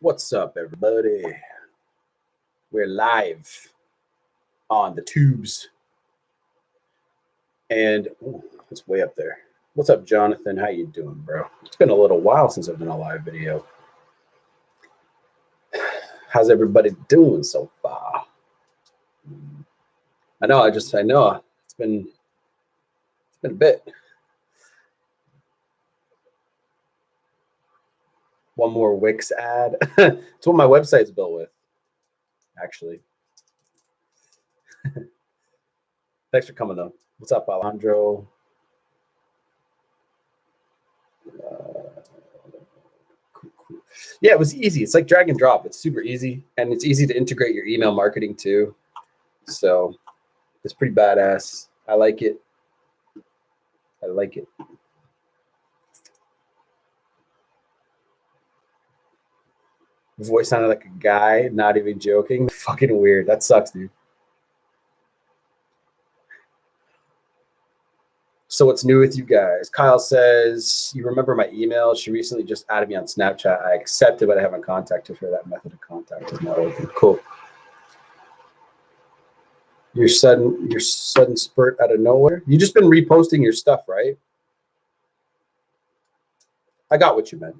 What's up, everybody? We're live on the tubes. And it's way up there. What's up, Jonathan? How you doing, bro? It's been a little while since I've done a live video. How's everybody doing so far? I know it's been a bit. One more Wix ad. It's what my website's built with, actually. Thanks for coming, though. What's up, Alejandro? Cool. Yeah, it was easy. It's like drag and drop. It's super easy, and it's easy to integrate your email marketing too. So it's pretty badass. I like it. Voice sounded like a guy, not even joking. Fucking weird. That sucks, dude. So what's new with you guys? Kyle says, you remember my email? She recently just added me on Snapchat. I accepted, but I haven't contacted her. That method of contact is not open. Cool. Your sudden spurt out of nowhere. You just been reposting your stuff, right? I got what you meant.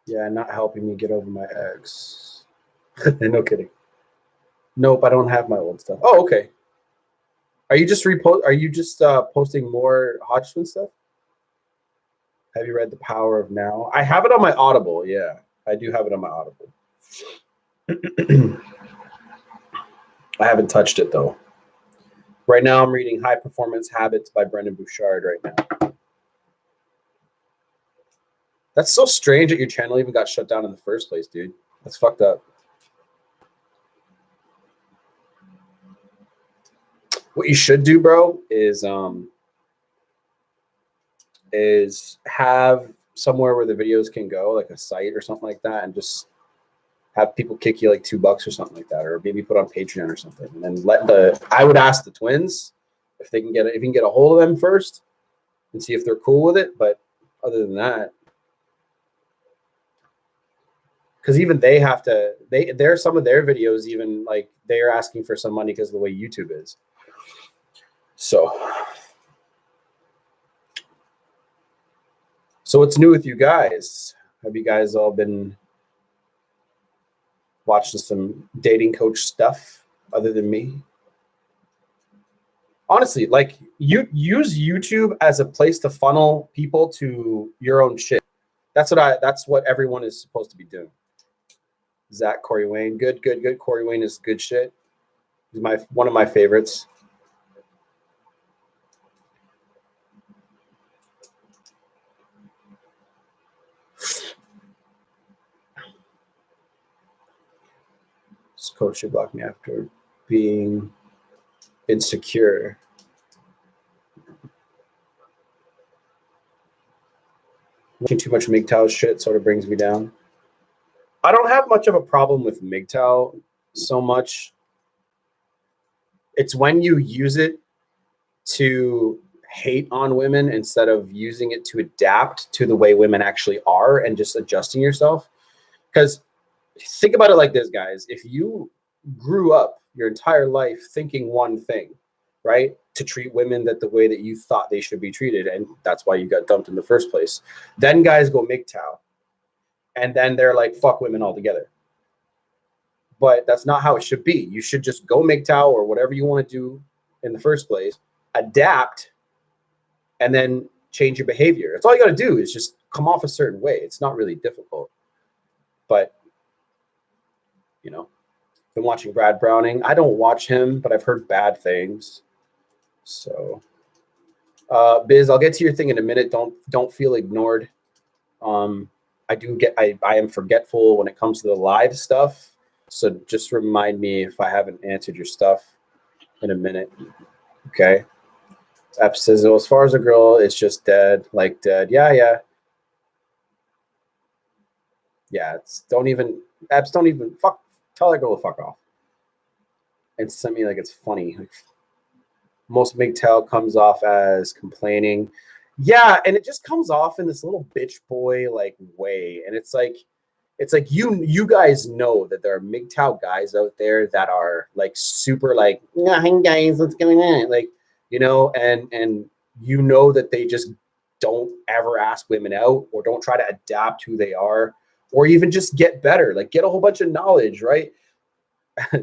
Yeah, not helping me get over my ex. No kidding. Nope, I don't have my old stuff. Oh, okay. Are you just posting more Hodgson stuff? Have you read The Power of Now? I have it on my Audible. Yeah, I do have it on my Audible. I haven't touched it though. Right now, I'm reading High Performance Habits by Brendan Bouchard right now. That's so strange that your channel even got shut down in the first place, dude. That's fucked up. What you should do, bro, is have somewhere where the videos can go, like a site or something like that, and just have people kick you like $2 or something like that, or maybe put on Patreon or something, and then I would ask the twins if you can get a hold of them first and see if they're cool with it. But other than that, because even they have to, there are some of their videos even like they're asking for some money because of the way YouTube is. So what's new with you guys? Have you guys all been watching some dating coach stuff other than me? Honestly, like, you use YouTube as a place to funnel people to your own shit. That's what everyone is supposed to be doing. Zach, Corey Wayne, good. Corey Wayne is good shit. He's one of my favorites. This coach should block me after being insecure. Watching too much MGTOW shit sort of brings me down. I don't have much of a problem with MGTOW so much. It's when you use it to hate on women instead of using it to adapt to the way women actually are and just adjusting yourself. Because think about it like this, guys. If you grew up your entire life thinking one thing, right, to treat women the way that you thought they should be treated, and that's why you got dumped in the first place, then guys go MGTOW, and then they're like, fuck women altogether. But that's not how it should be. You should just go MGTOW or whatever you want to do in the first place, adapt, and then change your behavior. That's all you got to do, is just come off a certain way. It's not really difficult. But, you know, been watching Brad Browning. I don't watch him, but I've heard bad things. So, Biz, I'll get to your thing in a minute. Don't feel ignored. I am forgetful when it comes to the live stuff. So just remind me if I haven't answered your stuff in a minute. Okay. App says, well, as far as a girl, it's just dead, like dead. Yeah. Don't even fuck. Tell that girl to fuck off. And send me like it's funny. Like, Most MGTOW comes off as complaining. Yeah, and it just comes off in this little bitch boy like way. And it's like you guys know that there are MGTOW guys out there that are like super like, yeah, hey guys, what's going on? Like, you know, and you know that they just don't ever ask women out or don't try to adapt who they are or even just get better, like get a whole bunch of knowledge, right?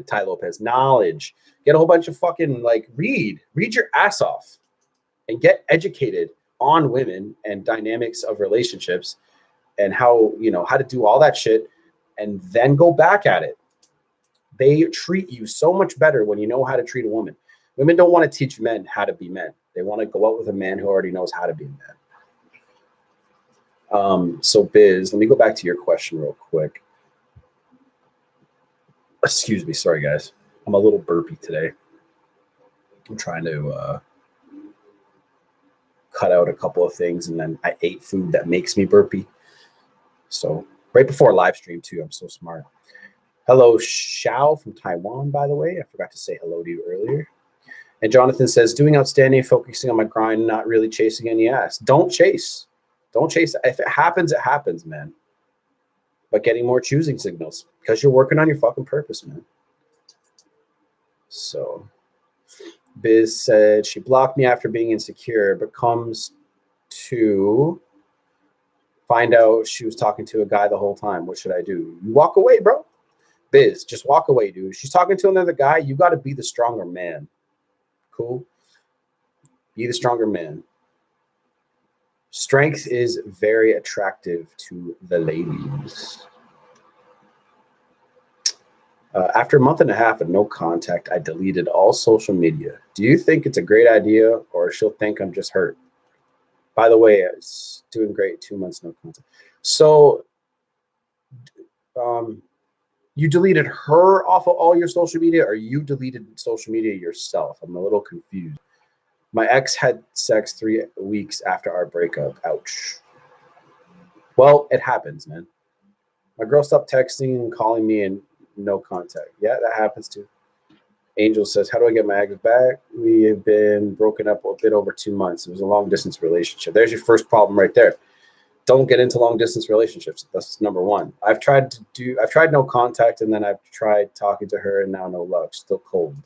Ty Lopez, knowledge, get a whole bunch of fucking like read your ass off and get educated on women and dynamics of relationships and how, you know, how to do all that shit and then go back at it. They treat you so much better when you know how to treat a woman. Women don't want to teach men how to be men. They want to go out with a man who already knows how to be a man. So Biz, let me go back to your question real quick. Excuse me. Sorry, guys. I'm a little burpy today. I'm trying to cut out a couple of things, and then I ate food that makes me burpy. So right before live stream too, I'm so smart. Hello, Xiao from Taiwan, by the way. I forgot to say hello to you earlier. And Jonathan says, doing outstanding, focusing on my grind, not really chasing any ass. Don't chase. Don't chase. If it happens, it happens, man. But getting more choosing signals because you're working on your fucking purpose, man. So Biz said she blocked me after being insecure, but comes to find out she was talking to a guy the whole time. What should I do? You walk away, bro. Biz, just walk away, dude. She's talking to another guy. You got to be the stronger man. Cool. Be the stronger man. Strength is very attractive to the ladies. After a month and a half of no contact, I deleted all social media. Do you think it's a great idea or she'll think I'm just hurt? By the way, it's doing great. 2 months, no contact. So you deleted her off of all your social media or you deleted social media yourself? I'm a little confused. My ex had sex 3 weeks after our breakup. Ouch. Well, it happens, man. My girl stopped texting and calling me and no contact. Yeah, that happens too. Angel says, how do I get my ex back? We have been broken up a bit over 2 months. It was a long distance relationship. There's your first problem right there. Don't get into long distance relationships. That's number one. I've tried no contact and then I've tried talking to her and now no luck. Still cold.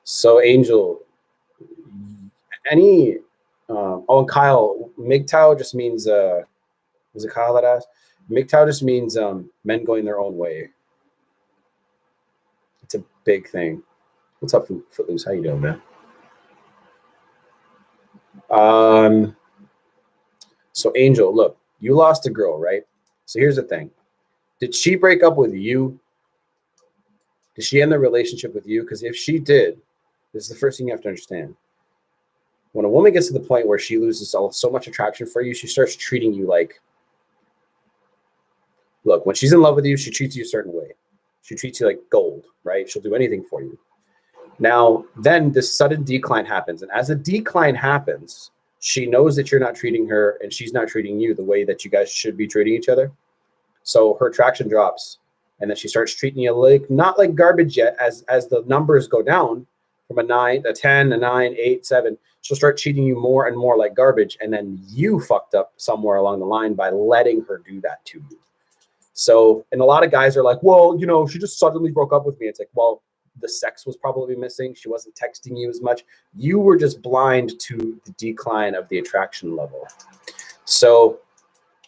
So Angel, and Kyle, MGTOW just means, was it Kyle that asked? MGTOW just means men going their own way. It's a big thing. What's up, Footloose? How you doing, man? So Angel, look, you lost a girl, right? So here's the thing. Did she break up with you? Did she end the relationship with you? Because if she did, this is the first thing you have to understand. When a woman gets to the point where she loses so much attraction for you, she starts treating you like, look, when she's in love with you, she treats you a certain way. She treats you like gold, right? She'll do anything for you. Now, then this sudden decline happens. And as the decline happens, she knows that you're not treating her and she's not treating you the way that you guys should be treating each other. So her attraction drops. And then she starts treating you like, not like garbage yet, as the numbers go down from a 9, a 10, a 9, 8, 7, she'll start treating you more and more like garbage. And then you fucked up somewhere along the line by letting her do that to you. So, and a lot of guys are like, well, you know, she just suddenly broke up with me. It's like, well, the sex was probably missing. She wasn't texting you as much. You were just blind to the decline of the attraction level. So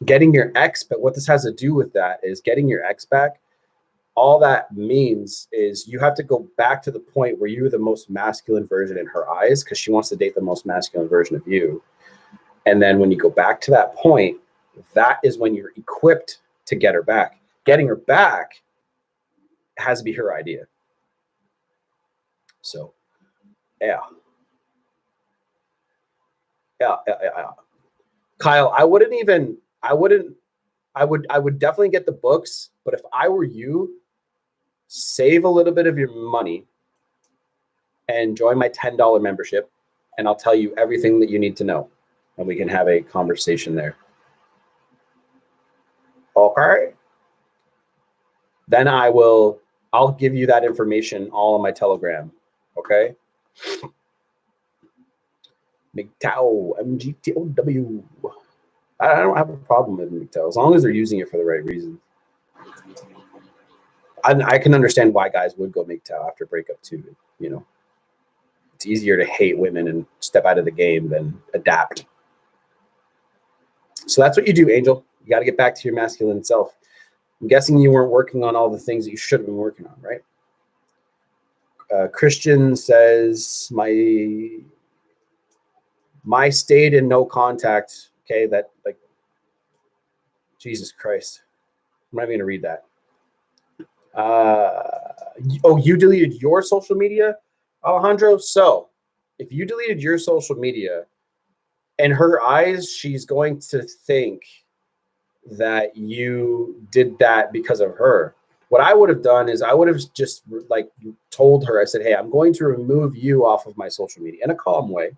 getting your ex, but what this has to do with that is getting your ex back. All that means is you have to go back to the point where you were the most masculine version in her eyes because she wants to date the most masculine version of you. And then when you go back to that point, that is when you're equipped to get her back. Getting her back has to be her idea. So, yeah. Kyle, I would definitely get the books, but if I were you, save a little bit of your money and join my $10 membership, and I'll tell you everything that you need to know, and we can have a conversation there. Okay. Then I'll give you that information all on my Telegram. Okay. MGTOW, MGTOW. I don't have a problem with MGTOW as long as they're using it for the right reason. I can understand why guys would go MGTOW after breakup too. You know, it's easier to hate women and step out of the game than adapt. So that's what you do, Angel. You got to get back to your masculine self. I'm guessing you weren't working on all the things that you should have been working on, right? Christian says my stayed in no contact. Okay, that like Jesus Christ. I'm not even gonna read that. Oh, you deleted your social media, Alejandro? So if you deleted your social media, in her eyes, she's going to think that you did that because of her. What I would have done is I would have just like told her, I said, hey, I'm going to remove you off of my social media in a calm way.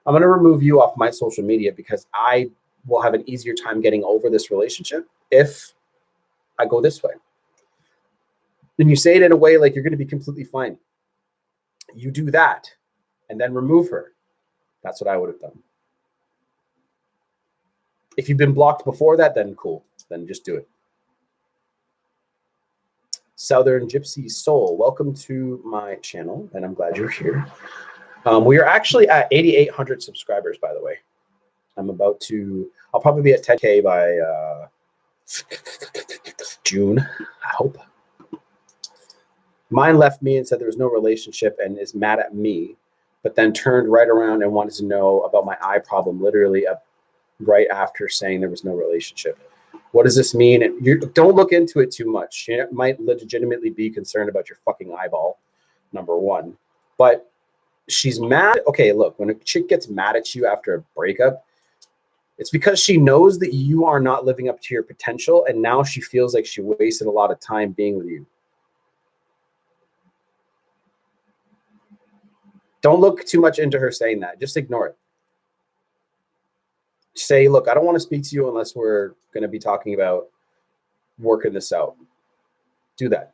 I'm going to remove you off my social media because I will have an easier time getting over this relationship if I go this way. Then you say it in a way like you're going to be completely fine. You do that and then remove her. That's what I would have done. If you've been blocked before that, then cool. Then just do it. Southern Gypsy Soul, welcome to my channel, and I'm glad you're here. We are actually at 8,800 subscribers, by the way. I'll probably be at 10K by June, I hope. Mine left me and said there was no relationship and is mad at me, but then turned right around and wanted to know about my eye problem, literally right after saying there was no relationship. What does this mean? You don't look into it too much. You might legitimately be concerned about your fucking eyeball, number one. But she's mad. Okay, look, when a chick gets mad at you after a breakup, it's because she knows that you are not living up to your potential, and now she feels like she wasted a lot of time being with you. Don't look too much into her saying that. Just ignore it. Say, look, I don't want to speak to you unless we're going to be talking about working this out. Do that.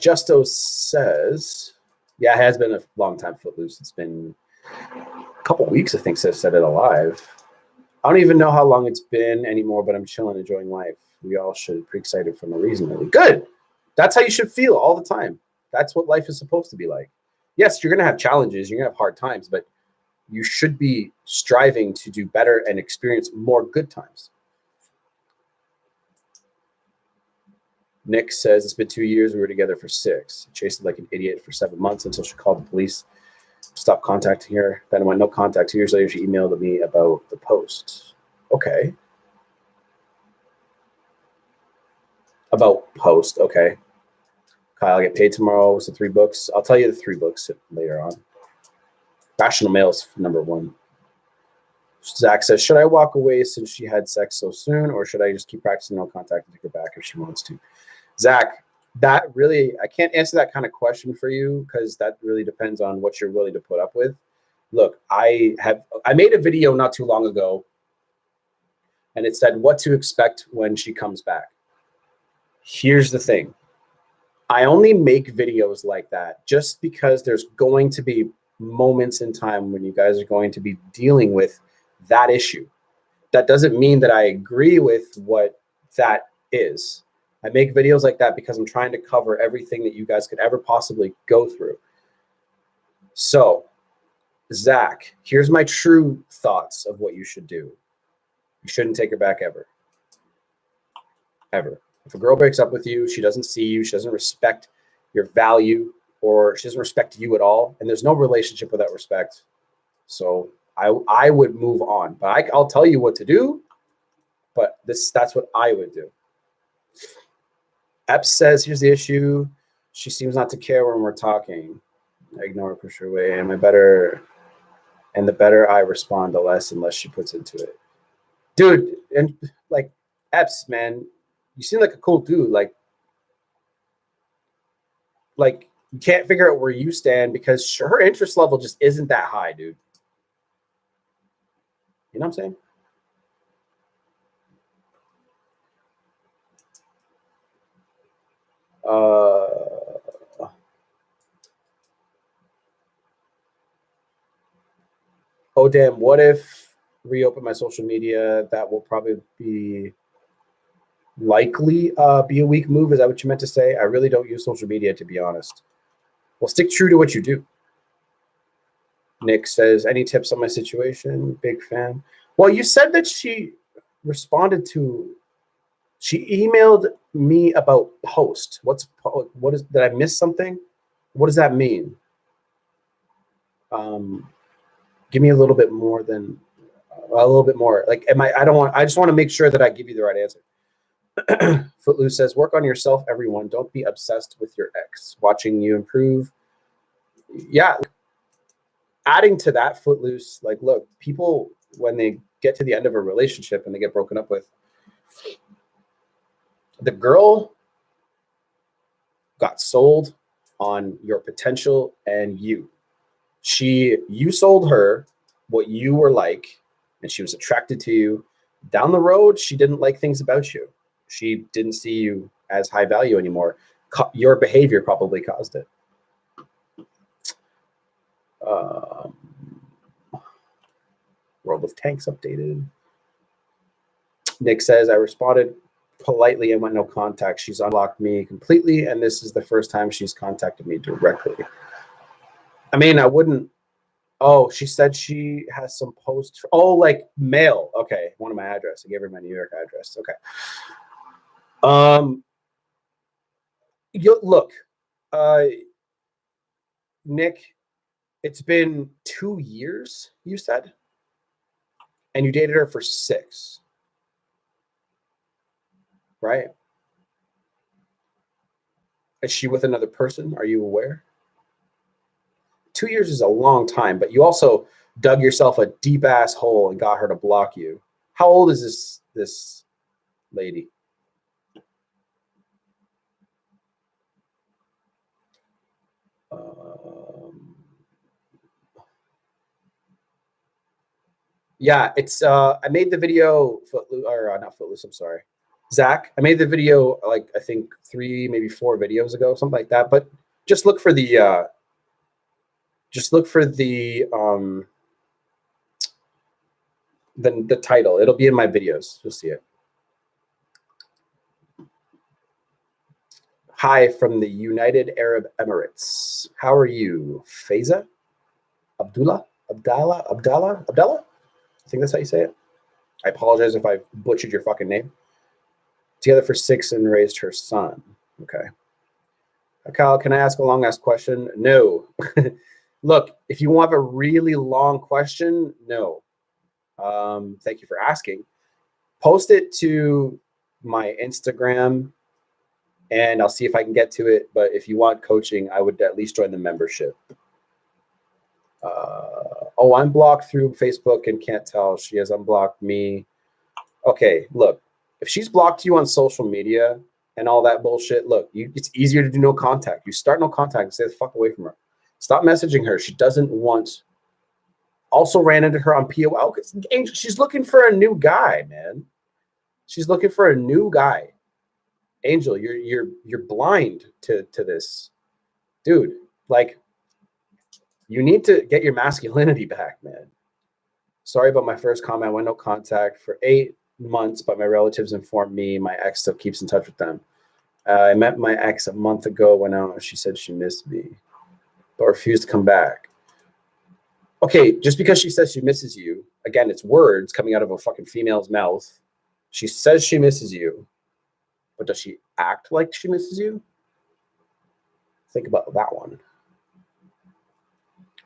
Justo says, yeah, it has been a long time, Footloose. It's been a couple weeks, I think, since I said it alive. I don't even know how long it's been anymore, but I'm chilling, enjoying life. We all should be pretty excited for no reason, really. Good. That's how you should feel all the time. That's what life is supposed to be like. Yes, you're going to have challenges. You're going to have hard times, but you should be striving to do better and experience more good times. Nick says, it's been 2 years. We were together for 6. I chased her like an idiot for 7 months until she called the police. Stopped contacting her. Then I went no contact. 2 years later, she emailed me about the post. Okay. About post. Okay. Kyle, I get paid tomorrow. What's the 3 books? I'll tell you the 3 books later on. Rational Male's number 1. Zach says, should I walk away since she had sex so soon, or should I just keep practicing no contact and take her back if she wants to? Zach, that really, I can't answer that kind of question for you because that really depends on what you're willing to put up with. Look, I made a video not too long ago, and it said what to expect when she comes back. Here's the thing. I only make videos like that just because there's going to be moments in time when you guys are going to be dealing with that issue. That doesn't mean that I agree with what that is. I make videos like that because I'm trying to cover everything that you guys could ever possibly go through. So, Zach, here's my true thoughts of what you should do. You shouldn't take her back ever. Ever. If a girl breaks up with you, she doesn't see you, she doesn't respect your value, or she doesn't respect you at all, and there's no relationship without respect. So I would move on. But I'll tell you what to do, but that's what I would do. Epps says, here's the issue. She seems not to care when we're talking. I ignore her, push her away, and the better I respond, the less and less she puts into it. Dude, and like Epps, man, you seem like a cool dude. Like you can't figure out where you stand because her interest level just isn't that high, dude. You know what I'm saying? Oh, damn. What if reopen my social media? That will probably be likely be a weak move. Is that what you meant to say? I really don't use social media, to be honest. Well, stick true to what you do. Nick says, any tips on my situation? Big fan. Well, you said that she responded to, she emailed me about post. What is, did I miss something? What does that mean? Give me a little bit more than, a little bit more. Like, I just want to make sure that I give you the right answer. Footloose says, work on yourself, everyone. Don't be obsessed with your ex. Watching you improve. Yeah. Adding to that, Footloose, like, look, people, when they get to the end of a relationship and they get broken up with, the girl got sold on your potential and you. You sold her what you were like, and she was attracted to you. Down the road, she didn't like things about you. She didn't see you as high value anymore. Your behavior probably caused it. World of Tanks updated. Nick says, I responded politely and went no contact. She's unblocked me completely, and this is the first time she's contacted me directly. I mean, I wouldn't. Oh, she said she has some posts. Oh, like mail. Okay, one of my address. I gave her my New York address. Okay. Look, Nick, it's been 2 years, you said, and you dated her for 6, right? Is she with another person? Are you aware? 2 years is a long time, but you also dug yourself a deep ass hole and got her to block you. How old is this lady? Yeah, it's I made the video not Footloose, I'm sorry. Zach, I made the video like I think 3, maybe 4 videos ago, something like that. But just look for the the title. It'll be in my videos. You'll see it. Hi from the United Arab Emirates. How are you? Faiza? Abdullah? I think that's how you say it. I apologize if I butchered your fucking name. Together for 6 and raised her son. Okay. Kyle, can I ask a long ass question? No. Look, if you want a really long question, no. Thank you for asking. Post it to my Instagram and I'll see if I can get to it. But if you want coaching, I would at least join the membership. Oh, I'm blocked through Facebook and can't tell. She has unblocked me. Okay, look, if she's blocked you on social media and all that bullshit, look, it's easier to do no contact. You start no contact and stay the fuck away from her. Stop messaging her. She doesn't want. Also ran into her on POL because she's looking for a new guy, man. She's looking for a new guy. Angel, you're blind to this, dude. Like, you need to get your masculinity back, man. Sorry about my first comment. I went no contact for 8 months, but my relatives informed me my ex still keeps in touch with them. I met my ex a month ago when she said she missed me, but refused to come back. Okay, just because she says she misses you, again, it's words coming out of a fucking female's mouth. She says she misses you, but does she act like she misses you? Think about that one.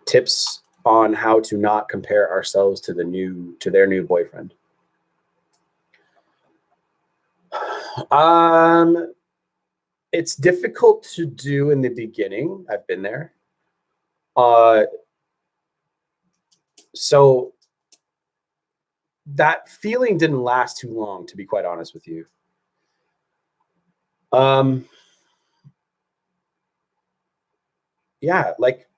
Tips on how to not compare ourselves to their new boyfriend. It's difficult to do in the beginning. I've been there. So that feeling didn't last too long, to be quite honest with you. Yeah, like,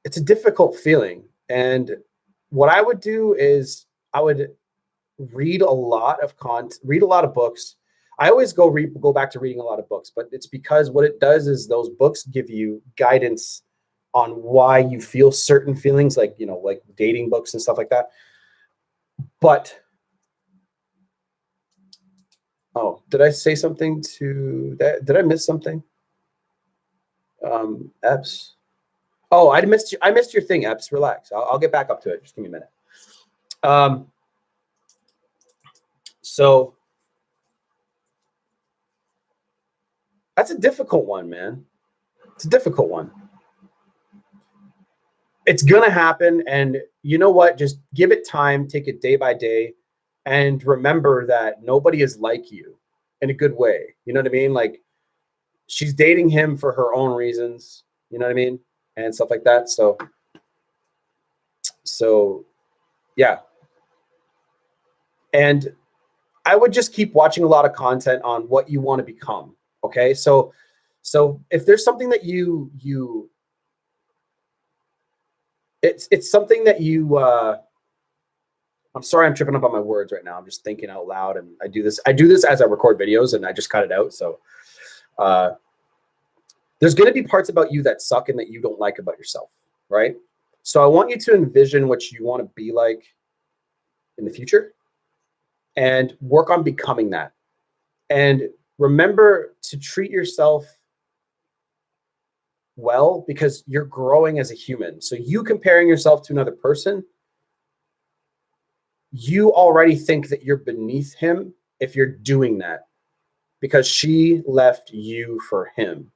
it's a difficult feeling. And what I would do is I would read a lot of read a lot of books. I always go back to reading a lot of books, but it's because what it does is those books give you guidance on why you feel certain feelings, like, you know, like dating books and stuff like that. But, oh, did I say something to that? Did I miss something? Epps. Oh, I missed you. I missed your thing, Epps. Relax. I'll get back up to it. Just give me a minute. So that's a difficult one, man. It's a difficult one. It's going to happen. And you know what? Just give it time, take it day by day, and remember that nobody is like you in a good way. You know what I mean? Like, she's dating him for her own reasons, you know what I mean? And stuff like that. So yeah. And I would just keep watching a lot of content on what you want to become. Okay. So if there's something that it's something that I'm sorry, I'm tripping up on my words right now. I'm just thinking out loud, and I do this as I record videos, and I just cut it out. So, there's going to be parts about you that suck and that you don't like about yourself, right? So I want you to envision what you want to be like in the future and work on becoming that. And remember to treat yourself well, because you're growing as a human. So you comparing yourself to another person, you already think that you're beneath him if you're doing that, because she left you for him.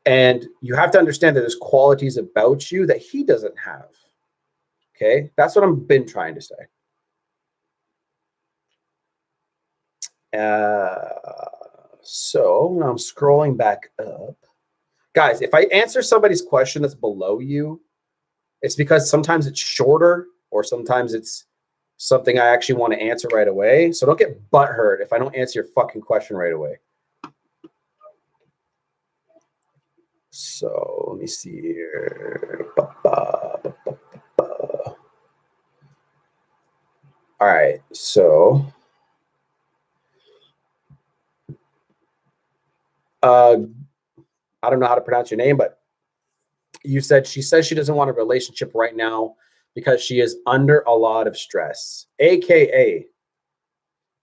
And you have to understand that there's qualities about you that he doesn't have. Okay? That's what I've been trying to say. So now I'm scrolling back up. Guys, if I answer somebody's question that's below you, it's because sometimes it's shorter or sometimes it's something I actually want to answer right away. So don't get butthurt if I don't answer your fucking question right away. So let me see here. All right. So I don't know how to pronounce your name, but you said she says she doesn't want a relationship right now because she is under a lot of stress, aka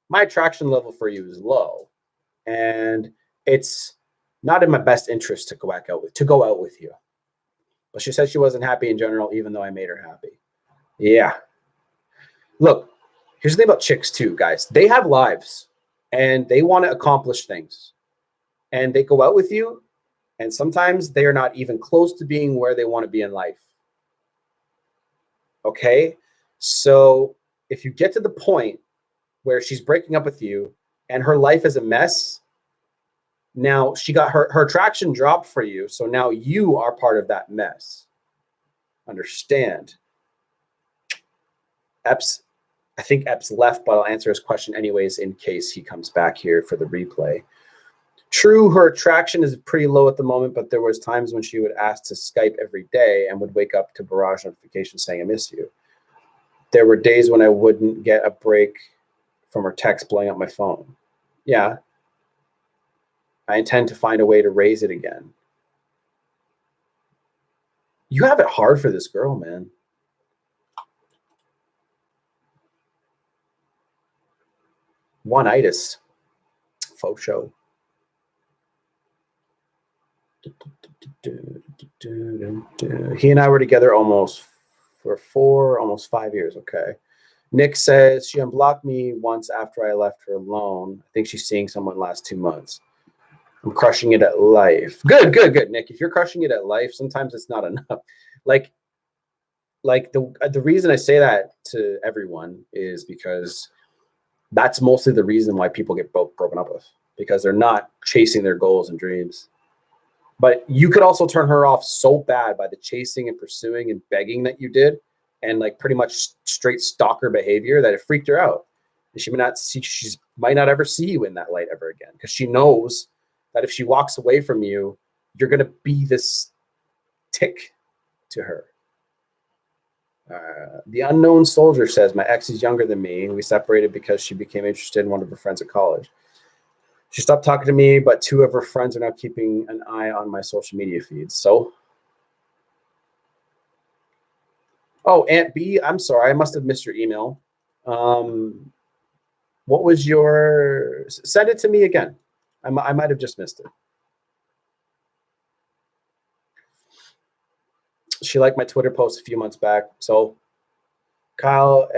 my attraction level for you is low, and it's not in my best interest to go out with you. But she said she wasn't happy in general, even though I made her happy. Yeah. Look, here's the thing about chicks too, guys. They have lives and they want to accomplish things, and they go out with you, and sometimes they are not even close to being where they want to be in life. Okay? So if you get to the point where she's breaking up with you and her life is a mess, now she got her attraction dropped for you. So now you are part of that mess. Understand? Epps, I think Epps left, but I'll answer his question anyways in case he comes back here for the replay. True, her attraction is pretty low at the moment, but there was times when she would ask to Skype every day and would wake up to barrage notifications saying, I miss you. There were days when I wouldn't get a break from her text blowing up my phone. Yeah. I intend to find a way to raise it again. You have it hard for this girl, man. One-itis. Faux show. He and I were together almost 5 years. Okay. Nick says she unblocked me once after I left her alone. I think she's seeing someone last 2 months. I'm crushing it at life. Good, Nick. If you're crushing it at life, sometimes it's not enough. Like the reason I say that to everyone is because that's mostly the reason why people get broken up with, because they're not chasing their goals and dreams. But you could also turn her off so bad by the chasing and pursuing and begging that you did, and like pretty much straight stalker behavior, that it freaked her out. And she might not ever see you in that light ever again, because she knows that if she walks away from you, you're going to be this tick to her. The unknown soldier says, my ex is younger than me. We separated because she became interested in one of her friends at college. She stopped talking to me, but 2 of her friends are now keeping an eye on my social media feeds. So Oh, Aunt B, I'm sorry. I must have missed your email. What was your, send it to me again. I might have just missed it. She liked my Twitter post a few months back. So Kyle,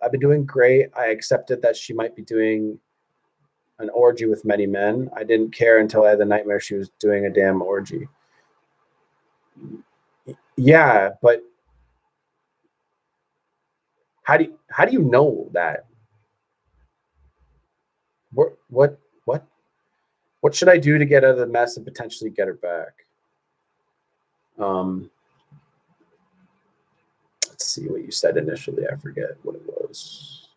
I've been doing great. I accepted that she might be doing an orgy with many men. I didn't care until I had the nightmare she was doing a damn orgy. Yeah, but how do you know that? What should I do to get out of the mess and potentially get her back? Let's see what you said initially. I forget what it was.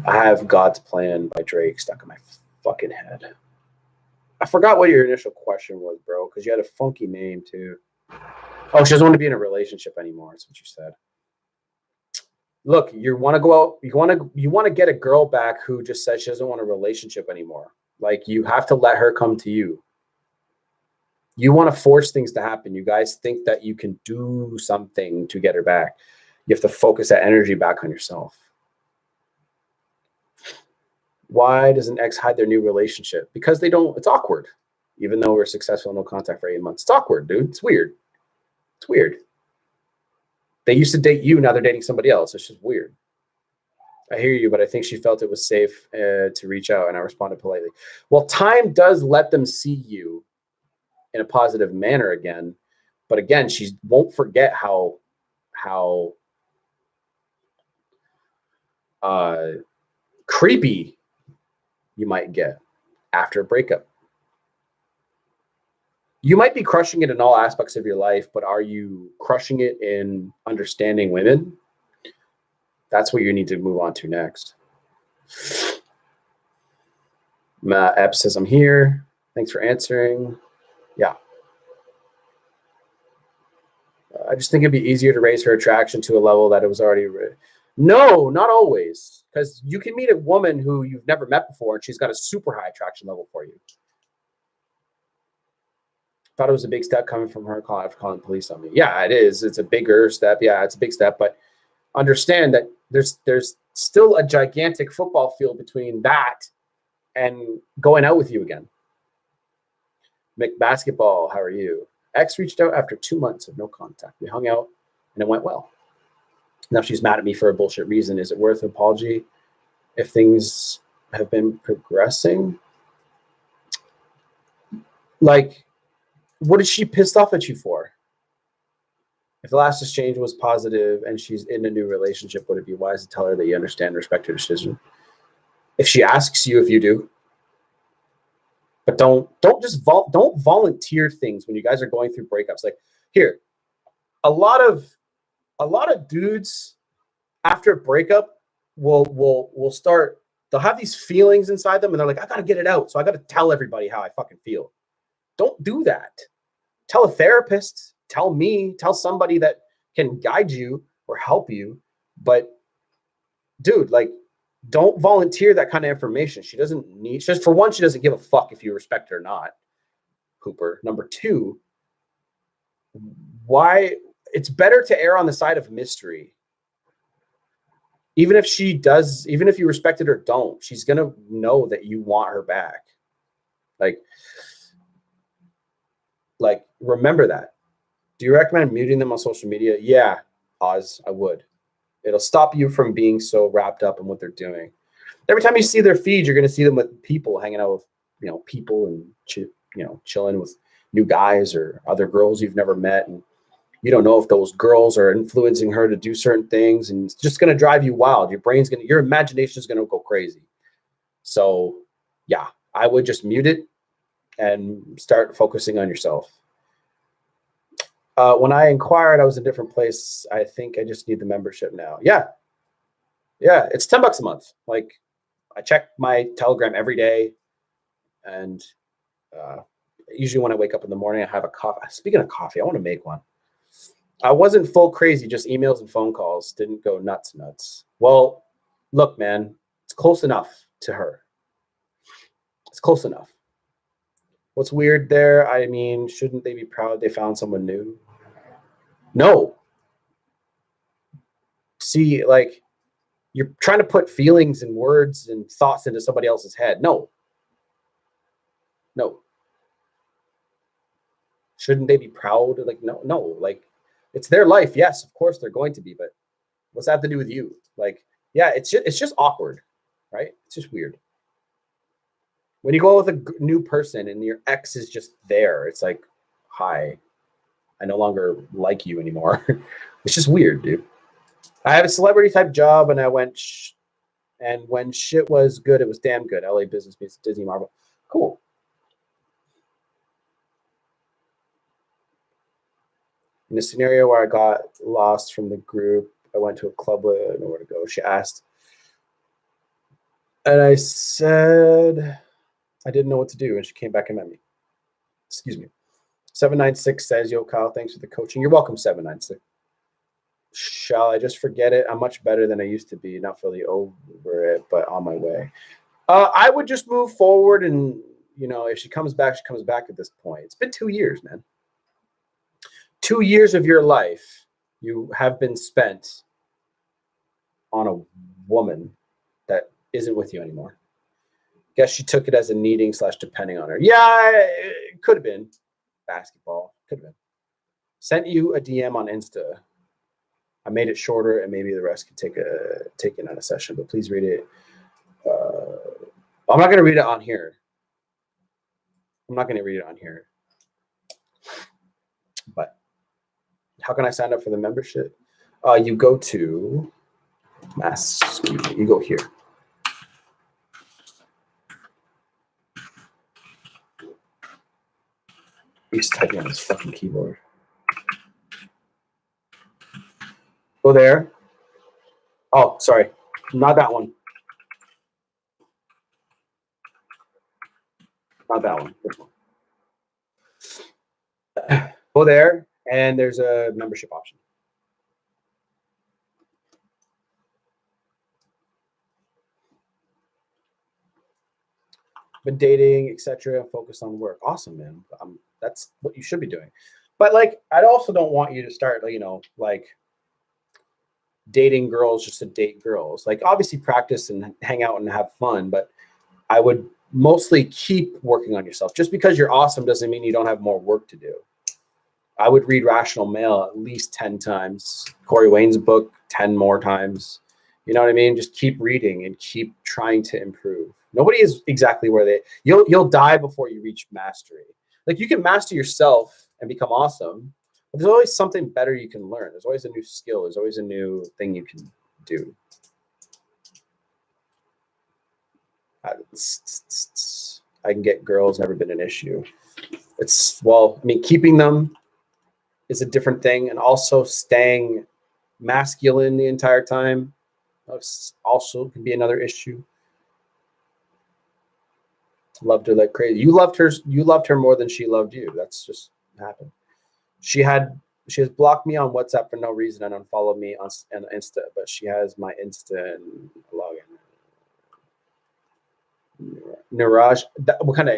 I have God's Plan by Drake stuck in my fucking head. I forgot what your initial question was, bro, because you had a funky name too. Oh, she doesn't want to be in a relationship anymore. That's what you said. Look, you want to go out, you want to get a girl back who just says she doesn't want a relationship anymore. Like, you have to let her come to you. You want to force things to happen. You guys think that you can do something to get her back. You have to focus that energy back on yourself. Why does an ex hide their new relationship? Because they don't, it's awkward. Even though we're successful, no contact for 8 months. It's awkward, dude. It's weird. It's weird. They used to date you, now they're dating somebody else. It's just weird. I hear you, but I think she felt it was safe to reach out, and I responded politely. Well, time does let them see you in a positive manner again, but again, she won't forget how creepy you might get after a breakup. You might be crushing it in all aspects of your life, but are you crushing it in understanding women? That's what you need to move on to next. Matt Epps says, I'm here. Thanks for answering. Yeah. I just think it'd be easier to raise her attraction to a level that it was already. No, not always. Because you can meet a woman who you've never met before and she's got a super high attraction level for you. Thought it was a big step coming from her after calling police on me. Yeah, it is. It's a bigger step. Yeah, it's a big step. But understand that there's still a gigantic football field between that and going out with you again. Mick Basketball, how are you? Ex reached out after 2 months of no contact. We hung out and it went well. Now she's mad at me for a bullshit reason. Is it worth an apology if things have been progressing? Like, what is she pissed off at you for? If the last exchange was positive and she's in a new relationship, would it be wise to tell her that you understand and respect her decision? If she asks you if you do, but don't volunteer things when you guys are going through breakups. Like, here, a lot of dudes after a breakup will start, they'll have these feelings inside them and they're like, I gotta get it out, so I gotta tell everybody how I fucking feel. Don't do that. Tell a therapist, tell me, tell somebody that can guide you or help you. But dude, like, don't volunteer that kind of information. She doesn't need, just for one, she doesn't give a fuck if you respect her or not, Hooper. Number two, why it's better to err on the side of mystery. Even if she does, even if you respect it or don't, she's gonna know that you want her back. Like remember that. Do you recommend muting them on social media? Yeah, Oz, I would. It'll stop you from being so wrapped up in what they're doing. Every time you see their feed, you're going to see them with people hanging out with, people and, chilling with new guys or other girls you've never met. And you don't know if those girls are influencing her to do certain things. And it's just going to drive you wild. Your imagination is going to go crazy. So yeah, I would just mute it and start focusing on yourself. When I inquired, I was in a different place. I think I just need the membership now. Yeah, it's $10 a month. Like, I check my Telegram every day, and usually when I wake up in the morning, I have a coffee. Speaking of coffee, I want to make one. I wasn't full crazy, just emails and phone calls. Didn't go nuts. Well, look, man, it's close enough to her. It's close enough. What's weird there? I mean, shouldn't they be proud they found someone new? No. See, like, you're trying to put feelings and words and thoughts into somebody else's head. No. No. Shouldn't they be proud? Like, no. Like, it's their life. Yes, of course they're going to be, but what's that have to do with you? Like, yeah, it's just awkward, right? It's just weird. When you go with a new person and your ex is just there, it's like, hi, I no longer like you anymore. It's just weird, dude. I have a celebrity type job, and I went, and when shit was good, it was damn good. LA business meets Disney Marvel. Cool. In a scenario where I got lost from the group, I went to a club with nowhere to go. She asked, and I said I didn't know what to do, and she came back and met me. Excuse me. 796 says, "Yo, Kyle, thanks for the coaching." You're welcome, 796. Shall I just forget it? I'm much better than I used to be. Not fully over it, but on my way. I would just move forward, and if she comes back, she comes back at this point. It's been 2 years, man. 2 years of your life you have been spent on a woman that isn't with you anymore. Guess she took it as a needing / depending on her. Yeah, it could have been basketball. Could have been. Sent you a DM on Insta. I made it shorter, and maybe the rest could take it on a session. But please read it. I'm not going to read it on here. But how can I sign up for the membership? You go to you go here. He's typing on his fucking keyboard. Go there. Oh, sorry. Not that one. Not that one. This one. Go there, and there's a membership option. Been dating, etc. Focus on work. Awesome, man. That's what you should be doing. But like, I also don't want you to start, like dating girls just to date girls. Like, obviously practice and hang out and have fun, but I would mostly keep working on yourself. Just because you're awesome doesn't mean you don't have more work to do. I would read Rational Male at least 10 times. Corey Wayne's book 10 more times. You know what I mean? Just keep reading and keep trying to improve. Nobody is exactly where you'll die before you reach mastery. Like, you can master yourself and become awesome, but there's always something better you can learn. There's always a new skill. There's always a new thing you can do. I can get girls, never been an issue. Keeping them is a different thing, and also staying masculine the entire time also can be another issue. Loved her like crazy. You loved her more than she loved you. That's just happened. She has blocked me on WhatsApp for no reason and unfollowed me on Insta, but she has my Insta and login. Niraj,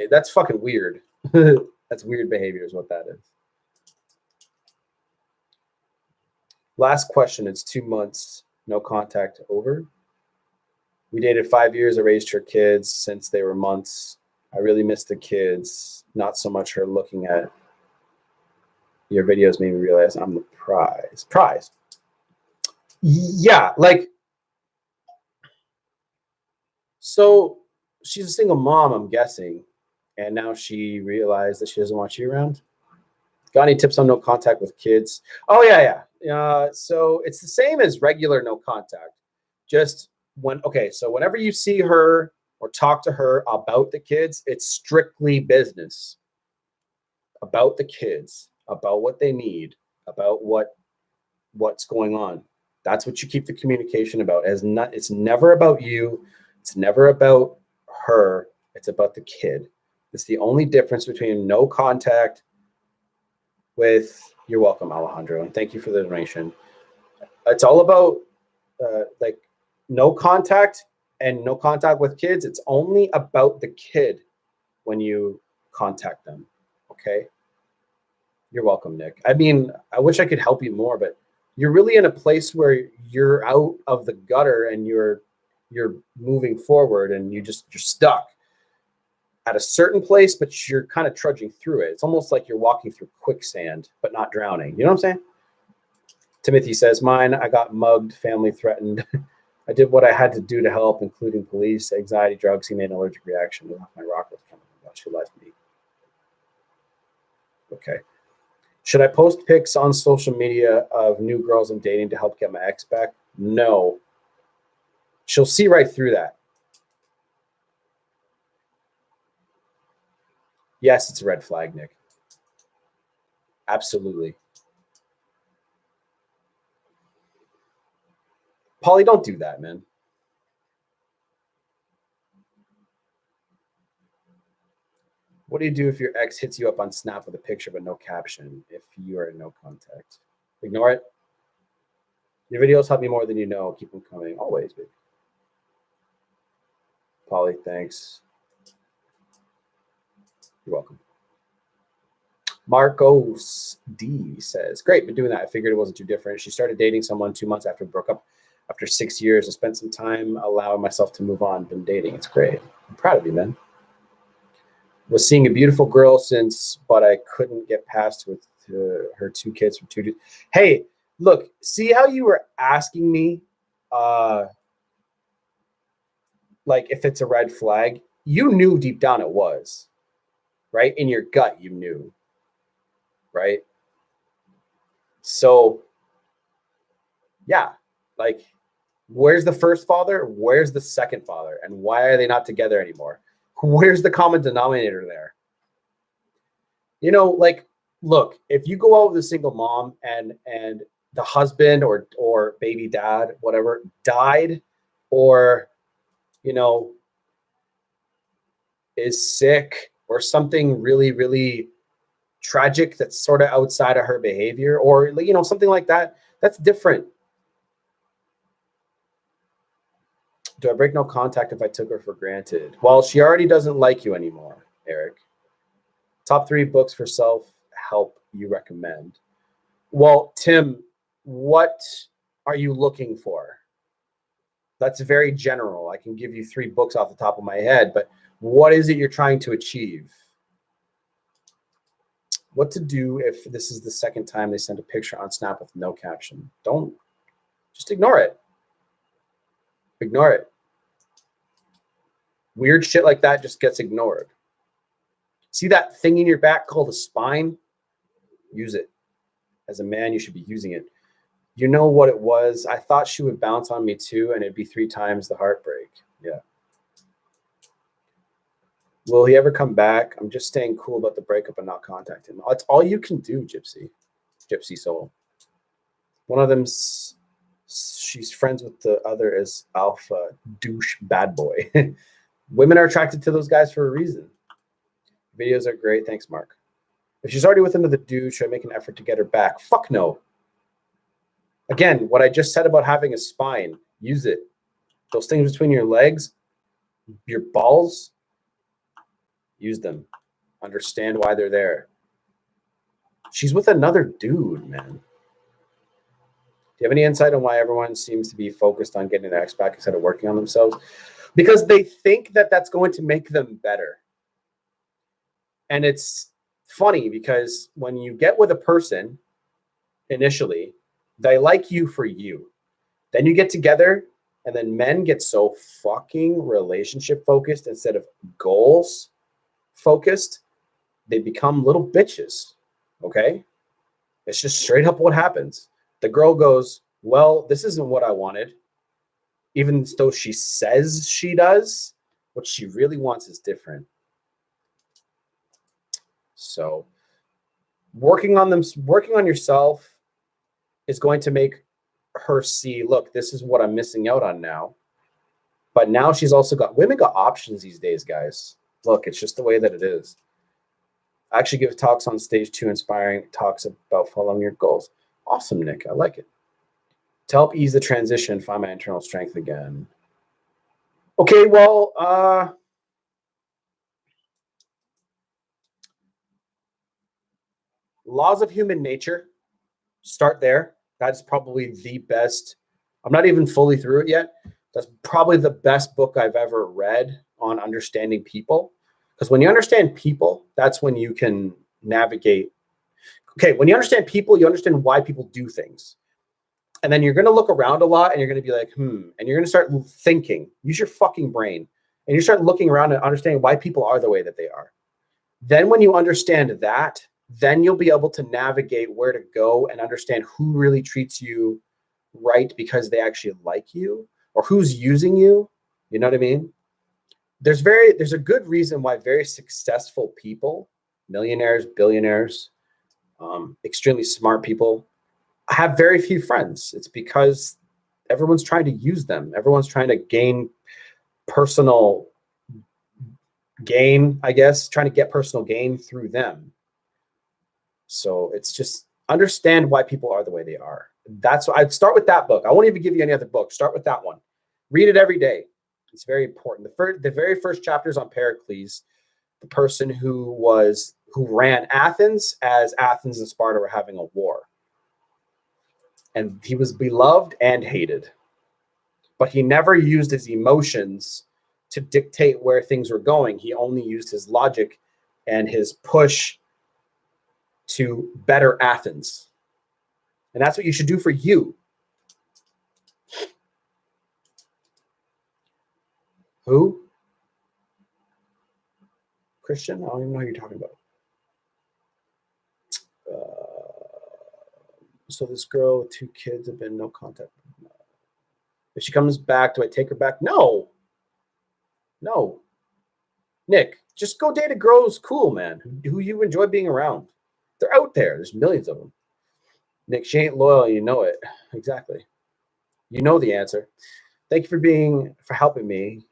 that's fucking weird. That's weird behavior is what that is. Last question. It's 2 months. No contact. Over. We dated 5 years. I raised her kids since they were months. I really miss the kids. Not so much her. Looking at your videos made me realize I'm the prize. Yeah, like, so she's a single mom, I'm guessing, and now she realized that she doesn't want you around. Got any tips on no contact with kids? Oh, yeah. So it's the same as regular no contact. Just whenever you see her or talk to her about the kids, it's strictly business. About the kids, about what they need, about what's going on. That's what you keep the communication about. It's never about you. It's never about her. It's about the kid. It's the only difference between no contact with, you're welcome, Alejandro, and thank you for the donation. It's all about no contact and no contact with kids. It's only about the kid when you contact them. Okay. You're welcome, Nick. I mean, I wish I could help you more, but you're really in a place where you're out of the gutter and you're moving forward and you're stuck at a certain place, but you're kind of trudging through it. It's almost like you're walking through quicksand, but not drowning. You know what I'm saying? Timothy says, mine, I got mugged, family threatened. I did what I had to do to help, including police, anxiety, drugs. He made an allergic reaction. My rock was coming. She left me. Okay. Should I post pics on social media of new girls I'm dating to help get my ex back? No. She'll see right through that. Yes, it's a red flag, Nick. Absolutely. Polly, don't do that, man. What do you do if your ex hits you up on Snap with a picture but no caption if you are in no contact? Ignore it. Your videos help me more than you know. Keep them coming. Always, baby. Polly, thanks. You're welcome. Marcos D says, great, been doing that. I figured it wasn't too different. She started dating someone 2 months after we broke up. After 6 years, I spent some time allowing myself to move on. Been dating. It's great. I'm proud of you, man. Was seeing a beautiful girl since, but I couldn't get past with her 2 kids from 2 dudes. Hey, look, see how you were asking me, like if it's a red flag? You knew deep down it was, right? In your gut, you knew, right? So, yeah, like, where's the first father? Where's the second father? And why are they not together anymore? Where's the common denominator there? You know, like, look, if you go out with a single mom and the husband or baby dad, whatever, died or, you know, is sick or something really, really tragic that's sort of outside of her behavior or, you know, something like that, that's different. Do I break no contact if I took her for granted? Well, she already doesn't like you anymore, Eric. Top 3 books for self-help you recommend. Well, Tim, what are you looking for? That's very general. I can give you 3 books off the top of my head, but what is it you're trying to achieve? What to do if this is the second time they send a picture on Snap with no caption? Don't, just ignore it. Ignore it. Weird shit like that just gets ignored. See that thing in your back called a spine? Use it. As a man, you should be using it. You know what it was? I thought she would bounce on me too, and it'd be 3 times the heartbreak. Yeah. Will he ever come back? I'm just staying cool about the breakup and not contacting him. That's all you can do, Gypsy soul. One of them, she's friends with the other as alpha douche bad boy. Women are attracted to those guys for a reason. Videos are great. Thanks, Mark. If she's already with another dude, should I make an effort to get her back? Fuck no. Again, what I just said about having a spine, use it. Those things between your legs, your balls, use them. Understand why they're there. She's with another dude, man. Do you have any insight on why everyone seems to be focused on getting their ex back instead of working on themselves? Because they think that that's going to make them better. And it's funny because when you get with a person initially, they like you for you. Then you get together and then men get so fucking relationship focused instead of goals focused. They become little bitches. Okay. It's just straight up what happens. The girl goes, well, this isn't what I wanted. Even though she says she does, what she really wants is different. So working on yourself is going to make her see, look, this is what I'm missing out on now. But now she's also women got options these days, guys. Look, it's just the way that it is. I actually give talks on stage 2, inspiring talks about following your goals. Awesome, Nick. I like it. To help ease the transition, find my internal strength again. Okay, well, Laws of Human Nature. Start there. That's probably the best. I'm not even fully through it yet. That's probably the best book I've ever read on understanding people. Because when you understand people, that's when you can navigate. Okay, when you understand people, you understand why people do things. And then you're going to look around a lot and you're going to be like, and you're going to start thinking. Use your fucking brain. And you start looking around and understanding why people are the way that they are. Then when you understand that, then you'll be able to navigate where to go and understand who really treats you right because they actually like you, or who's using you. You know what I mean? There's a good reason why very successful people, millionaires, billionaires, extremely smart people, have very few friends. It's because everyone's trying to use them. Everyone's trying to gain personal gain, I guess, trying to get personal gain through them. So it's just understand why people are the way they are. That's why I'd start with that book. I won't even give you any other book. Start with that one. Read it every day. It's very important. The very first chapter is on Pericles, the person who ran Athens as Athens and Sparta were having a war. And he was beloved and hated. But he never used his emotions to dictate where things were going. He only used his logic and his push to better Athens. And that's what you should do for you. Who? Christian? I don't even know who you're talking about. So this girl with 2 kids have been no contact. If she comes back, do I take her back? No. Nick, just go date a girl who's cool, man, who you enjoy being around. They're out there. There's millions of them. Nick, she ain't loyal. You know it. Exactly. You know the answer. Thank you for helping me.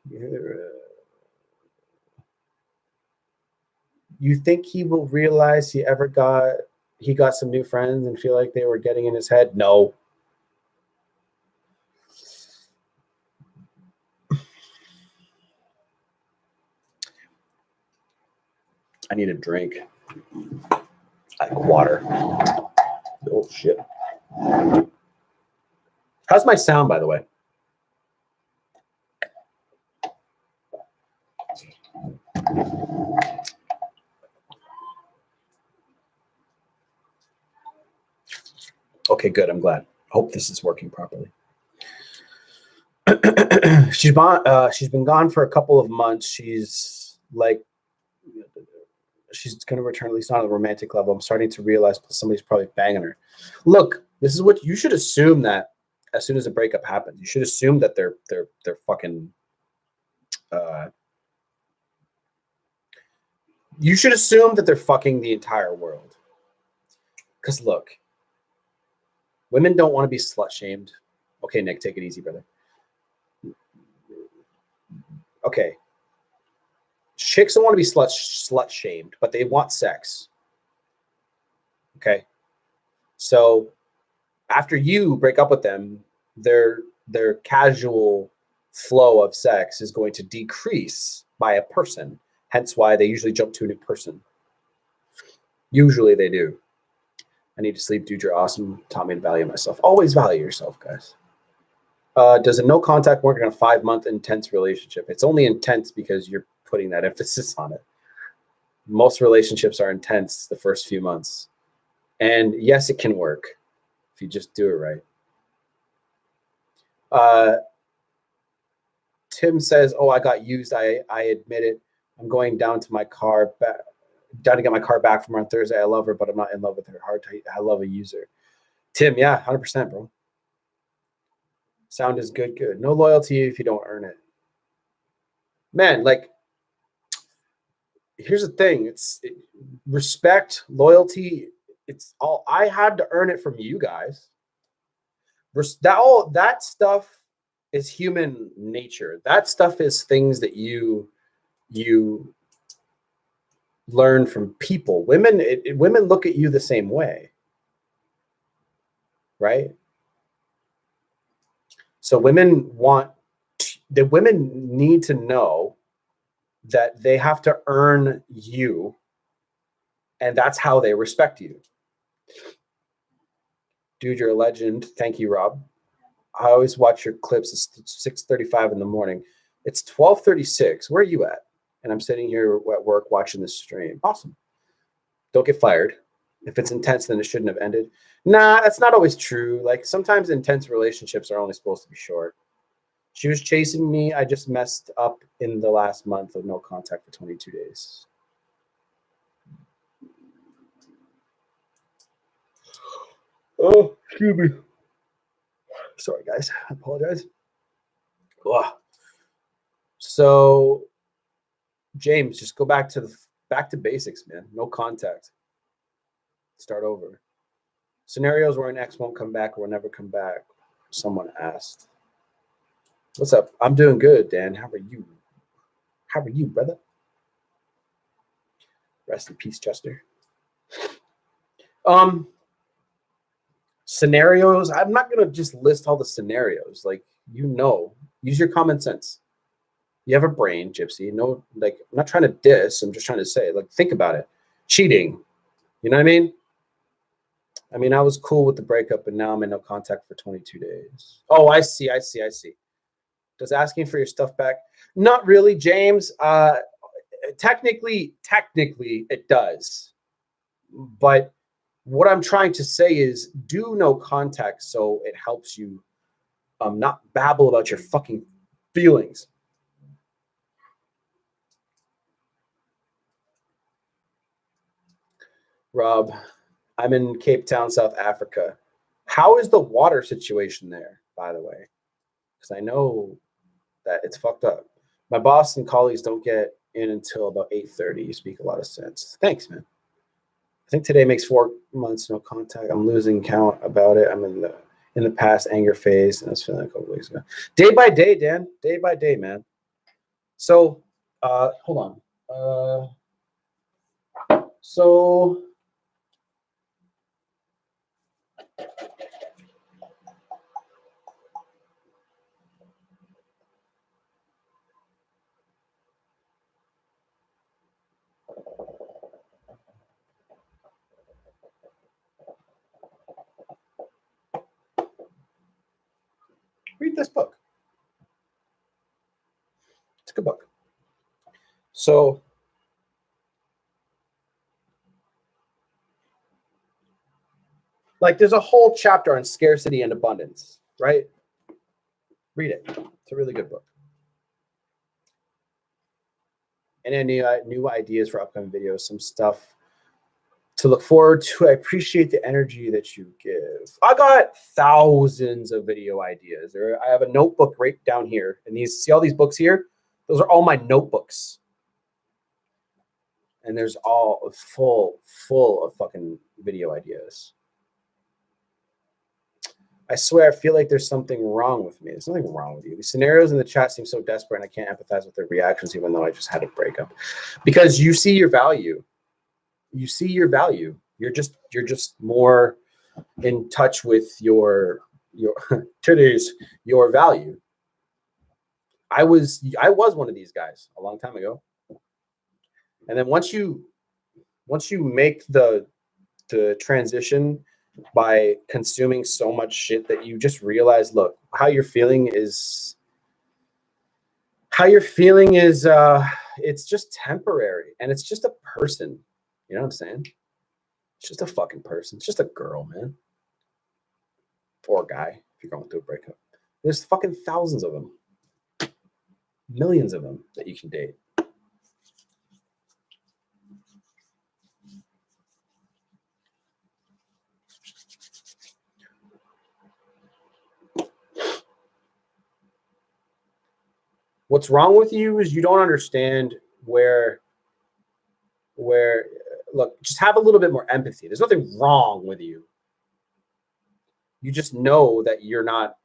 You think he will realize he got some new friends and feel like they were getting in his head? No. I need a drink. Like water. Oh, shit. How's my sound, by the way? Okay, good. I'm glad. Hope this is working properly. She's been gone for a couple of months. She's going to return, at least not on a romantic level. I'm starting to realize somebody's probably banging her. Look, this is what you should assume, that as soon as a breakup happens, you should assume that they're fucking. You should assume that they're fucking the entire world. Because look, women don't want to be slut shamed. Okay, Nick, take it easy, brother. Okay. Chicks don't want to be slut shamed, but they want sex. Okay. So after you break up with them, their casual flow of sex is going to decrease by a person. Hence why they usually jump to a new person. Usually they do. I need to sleep, dude. You're awesome. Taught me to value myself. Always value yourself, guys. Does a no contact work in a 5-month intense relationship? It's only intense because you're putting that emphasis on it. Most relationships are intense the first few months. And yes, it can work if you just do it right. Tim says, oh, I got used. I admit it. I'm going down to get my car back from her on Thursday. I love her, but I'm not in love with her. I love a user. Tim, yeah, 100%, bro. Sound is good. No loyalty if you don't earn it. Man, like, here's the thing. Respect, loyalty. It's all, I had to earn it from you guys. That stuff is human nature. That stuff is things that you learn from people. Women look at you the same way, right? So women need to know that they have to earn you, and that's how they respect you. Dude, you're a legend. Thank you, Rob. I always watch your clips. It's 6:35 in the morning. It's 12:36. Where are you at? And I'm sitting here at work watching this stream. Awesome. Don't get fired. If it's intense, then it shouldn't have ended. Nah, that's not always true. Like sometimes intense relationships are only supposed to be short. She was chasing me. I just messed up in the last month of no contact for 22 days. Oh, excuse me. Sorry, guys. I apologize. Ugh. So, James, just go back to basics, man. No contact. Start over. Scenarios where an ex won't come back or will never come back. Someone asked. What's up? I'm doing good, Dan. How are you? How are you, brother? Rest in peace, Chester. Scenarios. I'm not gonna just list all the scenarios. Like, use your common sense. You have a brain, Gypsy. No, like, I'm not trying to diss. I'm just trying to say, like, think about it. Cheating. You know what I mean? I was cool with the breakup, but now I'm in no contact for 22 days. Oh, I see. Does asking for your stuff back? Not really, James. Technically, it does. But what I'm trying to say is do no contact so it helps you not babble about your fucking feelings. Rob, I'm in Cape Town, South Africa. How is the water situation there, by the way? Because I know that it's fucked up. My boss and colleagues don't get in until about 8:30. You speak a lot of sense. Thanks, man. I think today makes 4 months no contact. I'm losing count about it. I'm in the past anger phase, and I was feeling a couple weeks ago. Day by day, Dan. Day by day, man. So, hold on. So read this book. It's a good book. So, like, there's a whole chapter on scarcity and abundance, right? Read it. It's a really good book. And any new ideas for upcoming videos, some stuff to look forward to. I appreciate the energy that you give. I got thousands of video ideas. I have a notebook right down here. And see all these books here? Those are all my notebooks. And there's all full of fucking video ideas. I swear, I feel like there's something wrong with me. There's nothing wrong with you. The scenarios in the chat seem so desperate, and I can't empathize with their reactions, even though I just had a breakup. Because you see your value. You see your value. You're just more in touch with your today's your value. I was one of these guys a long time ago. And then once you make the transition by consuming so much shit that you just realize, look, how you're feeling is it's just temporary, and it's just a person. You know what I'm saying? It's just a fucking person. It's just a girl, man. Or a guy, if you're going through a breakup. There's fucking thousands of them. Millions of them that you can date. What's wrong with you is you don't understand where look, just have a little bit more empathy. There's nothing wrong with you. You just know that you're not,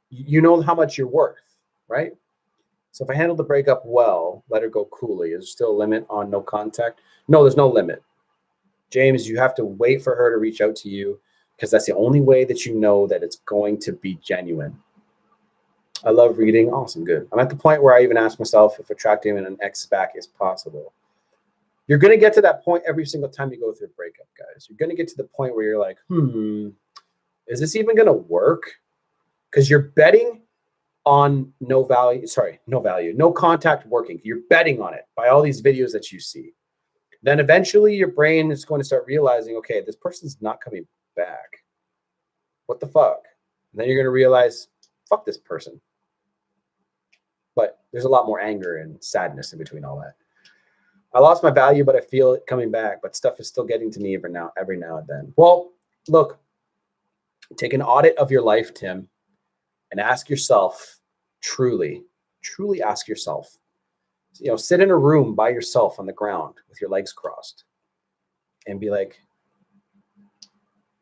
you know how much you're worth, right? So if I handle the breakup well, let her go coolly, is there still a limit on no contact? No, there's no limit. James, you have to wait for her to reach out to you, because that's the only way that you know that it's going to be genuine. I love reading. Awesome, good. I'm at the point where I even ask myself if attracting an ex back is possible. You're going to get to that point every single time you go through a breakup, guys. You're going to get to the point where you're like, is this even going to work? Because you're betting on no contact working. You're betting on it by all these videos that you see. Then eventually your brain is going to start realizing, okay, this person's not coming back. What the fuck? And then you're going to realize, fuck this person. But there's a lot more anger and sadness in between all that. I lost my value, but I feel it coming back. But stuff is still getting to me every now and then. Well, look, take an audit of your life, Tim, and ask yourself, truly ask yourself, sit in a room by yourself on the ground with your legs crossed and be like,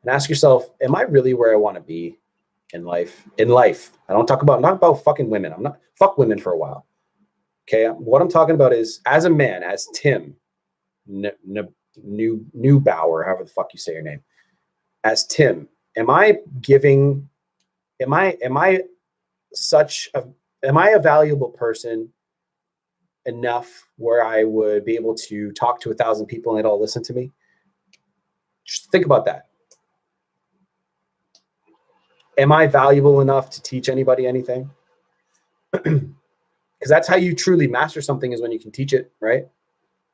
and ask yourself, am I really where I want to be in life? In life. I'm not about fucking women. Fuck women for a while. Okay. What I'm talking about is as a man, as Tim, Neubauer, however the fuck you say your name, as Tim, am I a valuable person enough where I would be able to talk to 1,000 people and they'd all listen to me? Just think about that. Am I valuable enough to teach anybody anything? Because that's how you truly master something, is when you can teach it, right?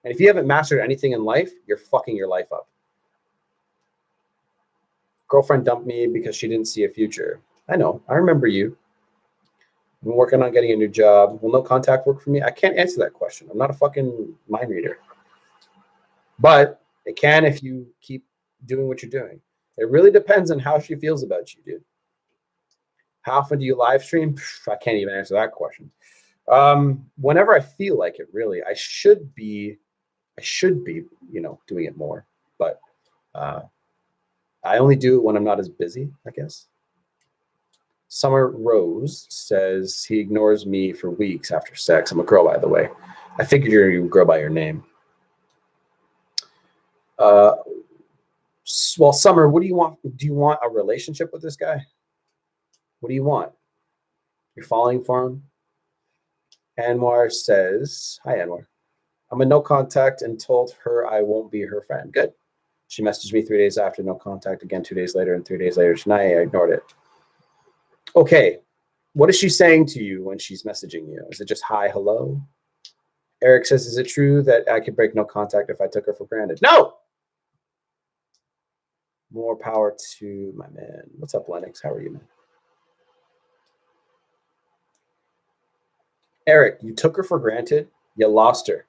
And if you haven't mastered anything in life, you're fucking your life up. Girlfriend dumped me because she didn't see a future. I know. I remember you. I'm working on getting a new job. Will no contact work for me? I can't answer that question. I'm not a fucking mind reader. But it can if you keep doing what you're doing. It really depends on how she feels about you, dude. How often do you live stream? I can't even answer that question. Whenever I feel like it, really. I should be, doing it more. But I only do it when I'm not as busy, I guess. Summer Rose says he ignores me for weeks after sex. I'm a girl, by the way. I figured you're a girl by your name. Well, Summer, what do you want? Do you want a relationship with this guy? What do you want? You're falling for him? Anwar says, hi, Anwar. I'm in no contact and told her I won't be her friend. Good. She messaged me 3 days after, no contact again 2 days later, and 3 days later tonight, I ignored it. Okay. What is she saying to you when she's messaging you? Is it just hi, hello? Eric says, is it true that I could break no contact if I took her for granted? No! More power to my man. What's up, Lennox? How are you, man? Eric, you took her for granted. You lost her.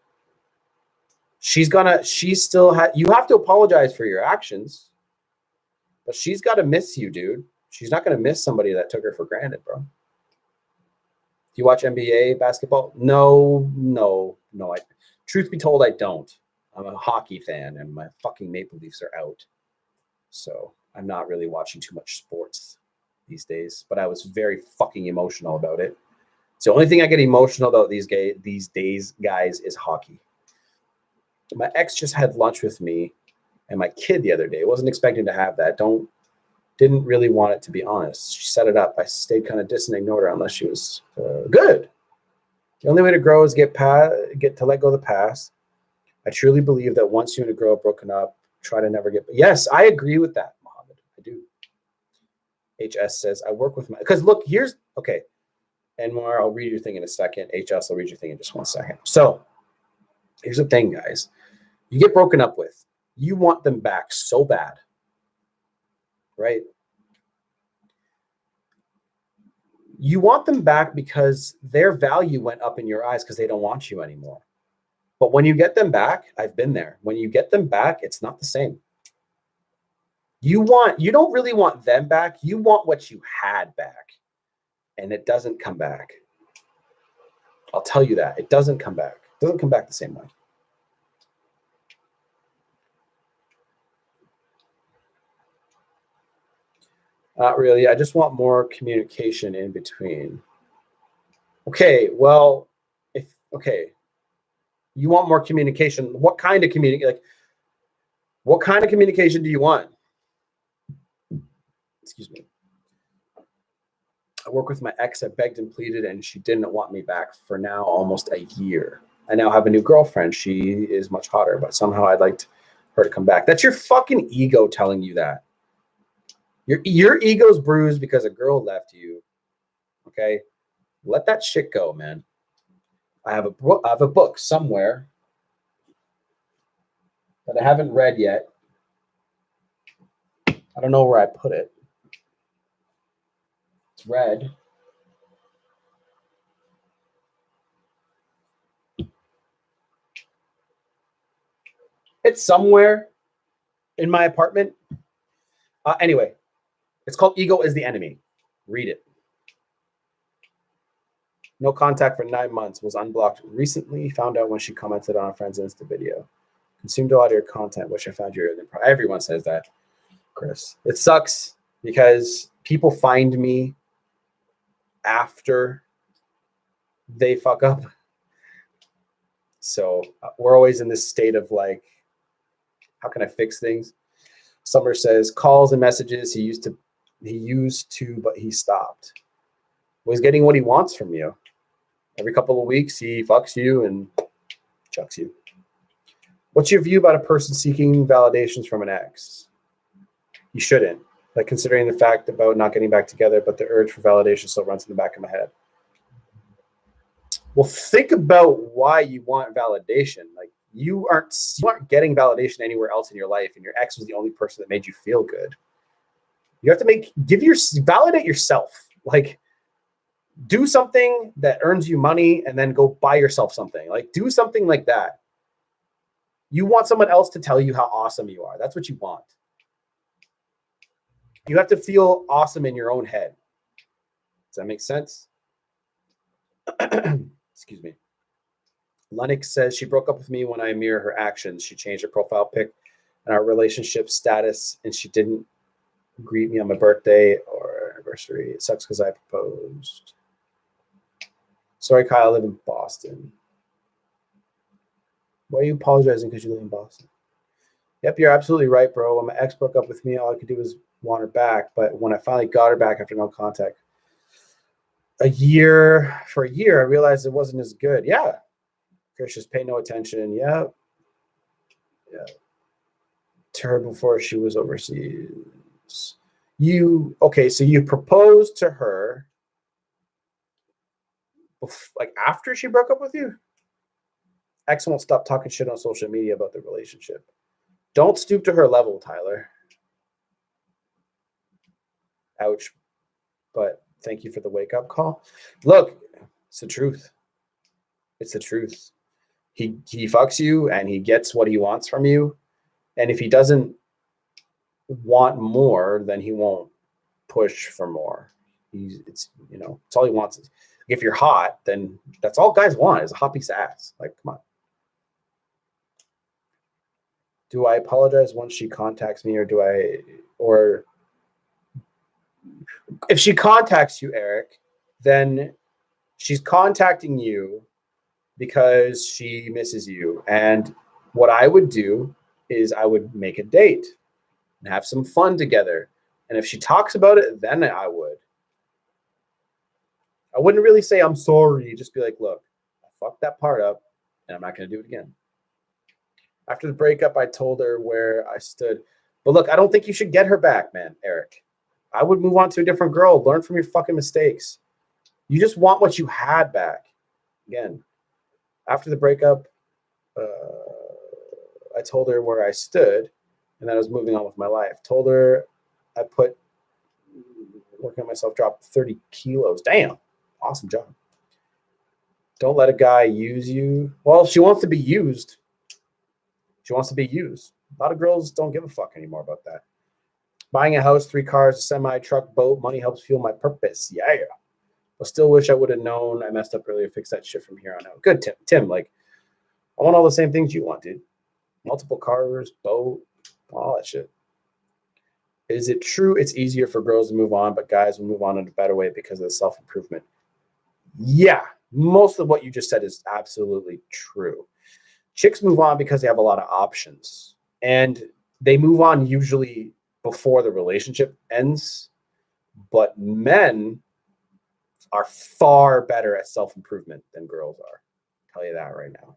You have to apologize for your actions, but she's got to miss you, dude. She's not going to miss somebody that took her for granted, bro. Do you watch NBA basketball? No. Truth be told, I don't. I'm a hockey fan and my fucking Maple Leafs are out. So I'm not really watching too much sports these days, but I was very fucking emotional about it. So the only thing I get emotional about these days, guys, is hockey. My ex just had lunch with me and my kid the other day. I wasn't expecting to have that. Didn't really want it, to be honest. She set it up. I stayed kind of distant and ignored her unless she was good. The only way to grow is get to let go of the past. I truly believe that once you and a girl have broken up, try to never get. Yes, I agree with that, Mohammed. I do. HS says, I work with my, because look, okay. Anwar, I'll read your thing in a second. HS, I'll read your thing in just 1 second. So here's the thing, guys. You get broken up with. You want them back so bad, right? You want them back because their value went up in your eyes because they don't want you anymore. But when you get them back, I've been there. When you get them back, it's not the same. You don't really want them back. You want what you had back. And it doesn't come back. I'll tell you that. It doesn't come back. It doesn't come back the same way. Not really. I just want more communication in between. Okay, well, you want more communication. What kind of communication? What kind of communication do you want? Excuse me. I work with my ex. I begged and pleaded, and she didn't want me back for now almost a year. I now have a new girlfriend. She is much hotter, but somehow I'd like her to come back. That's your fucking ego telling you that. Your ego's bruised because a girl left you. Okay? Let that shit go, man. I have a book somewhere that I haven't read yet. I don't know where I put it. It's red. It's somewhere in my apartment. Anyway, it's called Ego is the Enemy. Read it. No contact for 9 months. Was unblocked. Recently found out when she commented on a friend's Insta video. Consumed a lot of your content, which I found you. Everyone says that, Chris. It sucks because people find me after they fuck up. So we're always in this state of like, how can I fix things? Summer says calls and messages he used to, but he stopped. Well, he's getting what he wants from you. Every couple of weeks, he fucks you and chucks you. What's your view about a person seeking validations from an ex? You shouldn't. Like considering the fact about not getting back together, but the urge for validation still runs in the back of my head. Well, think about why you want validation. Like you aren't getting validation anywhere else in your life, and your ex was the only person that made you feel good. You have to validate yourself. Like do something that earns you money and then go buy yourself something. Like do something like that. You want someone else to tell you how awesome you are. That's what you want. You have to feel awesome in your own head. Does that make sense? Excuse me. Lennox says she broke up with me when I mirror her actions. She changed her profile pic and our relationship status, and she didn't greet me on my birthday or anniversary. It sucks because I proposed. Sorry, Kyle, I live in Boston. Why are you apologizing because you live in Boston? Yep, you're absolutely right, bro. When my ex broke up with me, all I could do was want her back. But when I finally got her back after no contact, for a year, I realized it wasn't as good. Yeah. Chris, just pay no attention. Yeah. To her before she was overseas. So you proposed to her like after she broke up with you? Ex won't stop talking shit on social media about the relationship. Don't stoop to her level, Tyler. Ouch. But thank you for the wake-up call. Look, it's the truth. It's the truth. He fucks you and he gets what he wants from you. And if he doesn't want more, then he won't push for more. It's all he wants is, if you're hot, then that's all guys want is a hot piece of ass. Like, come on. Do I apologize once she contacts me, or if she contacts you, Eric, then she's contacting you because she misses you. And what I would do is I would make a date and have some fun together. And if she talks about it, then I wouldn't really say I'm sorry. Just be like, look, I fucked that part up and I'm not going to do it again. After the breakup, I told her where I stood. But look, I don't think you should get her back, man, Eric. I would move on to a different girl. Learn from your fucking mistakes. You just want what you had back. Again, after the breakup, I told her where I stood and that I was moving on with my life. Told her I put working on myself, dropped 30 kilos. Damn. Awesome job. Don't let a guy use you. Well, she wants to be used. She wants to be used. A lot of girls don't give a fuck anymore about that. Buying a house, 3 cars, a semi, truck, boat. Money helps fuel my purpose. Yeah. I still wish I would have known I messed up earlier. Fix that shit from here on out. Good, Tim. Tim, like, I want all the same things you want, dude. Multiple cars, boat, all that shit. Is it true it's easier for girls to move on, but guys will move on in a better way because of the self-improvement? Yeah, most of what you just said is absolutely true. Chicks move on because they have a lot of options. And they move on usually before the relationship ends. But men are far better at self-improvement than girls are. I'll tell you that right now.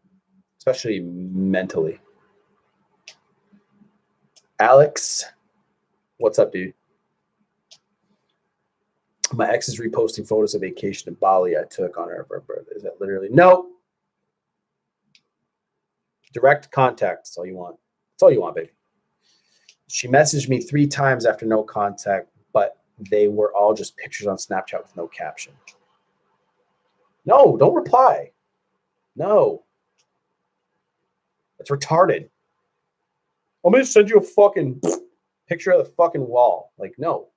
especially mentally. Alex, what's up, dude? My ex is reposting photos of vacation in Bali I took on her birthday. Is that literally? No. Direct contact. That's all you want. That's all you want, baby. She messaged me 3 times after no contact, but they were all just pictures on Snapchat with no caption. No, don't reply. No. It's retarded. I'm going to send you a fucking picture of the fucking wall. Like, no.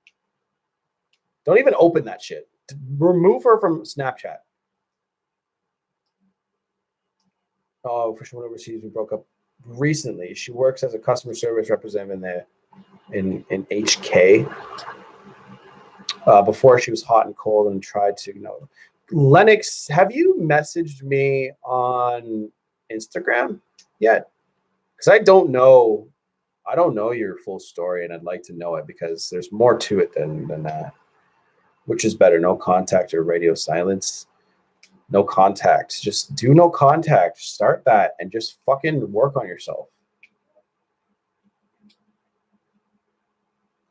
Don't even open that shit. Remove her from Snapchat. Oh, for someone overseas, we broke up recently. She works as a customer service representative in HK. Before she was hot and cold and tried to, Lennox, have you messaged me on Instagram yet? Because I don't know your full story, and I'd like to know it because there's more to it than that. Which is better, no contact or radio silence? No contact. Just do no contact. Start that and just fucking work on yourself.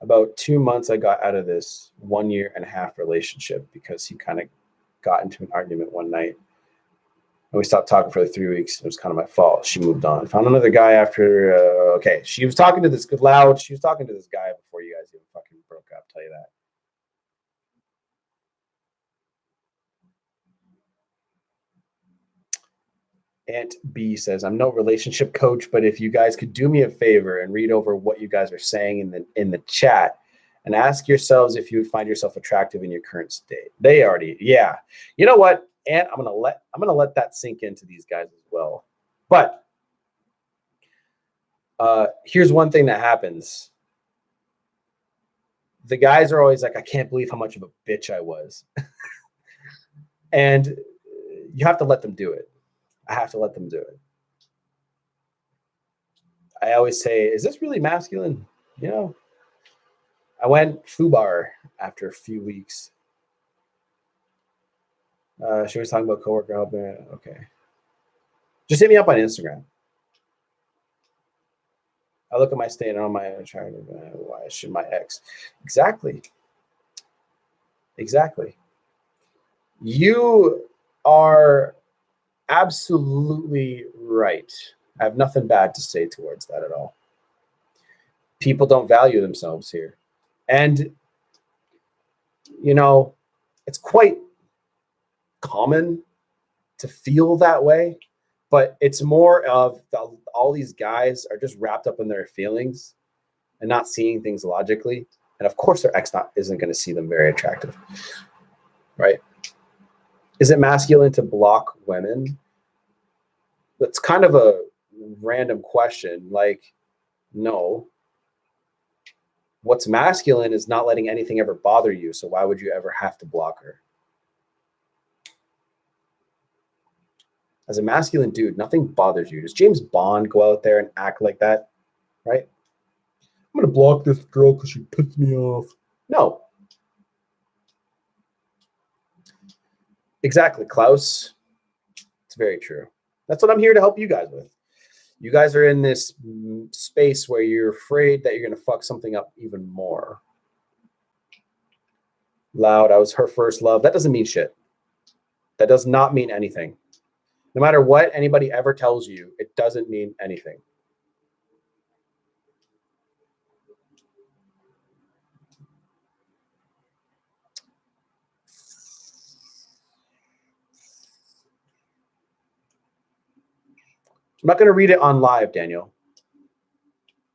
About 2 months, I got out of this 1.5 year relationship because he kind of got into an argument one night. And we stopped talking for 3 weeks. It was kind of my fault. She moved on. Found another guy after. Okay, she was talking to this loud. She was talking to this guy before you guys even fucking broke up. Tell you that. Aunt B says, I'm no relationship coach, but if you guys could do me a favor and read over what you guys are saying in the chat and ask yourselves if you would find yourself attractive in your current state. They already, yeah. You know what? And I'm gonna let that sink into these guys as well. But here's one thing that happens. The guys are always like, I can't believe how much of a bitch I was. And you have to let them do it. I have to let them do it. I always say, is this really masculine? I went FUBAR after a few weeks. She was talking about coworker helping. Okay. Just hit me up on Instagram. I look at my state on my attractive. Why should my ex? Exactly. You are absolutely right. I have nothing bad to say towards that at all. People don't value themselves here. And, it's quite common to feel that way, but it's more of all these guys are just wrapped up in their feelings and not seeing things logically. And of course, their ex isn't going to see them very attractive, right? Is it masculine to block women? That's kind of a random question. Like, no. What's masculine is not letting anything ever bother you. So why would you ever have to block her? As a masculine dude, nothing bothers you. Does James Bond go out there and act like that? Right? I'm going to block this girl because she pissed me off. No. Exactly, Klaus. It's very true. That's what I'm here to help you guys with. You guys are in this space where you're afraid that you're going to fuck something up even more. Loud, I was her first love. That doesn't mean shit. That does not mean anything. No matter what anybody ever tells you, it doesn't mean anything. I'm not going to read it on live, Daniel,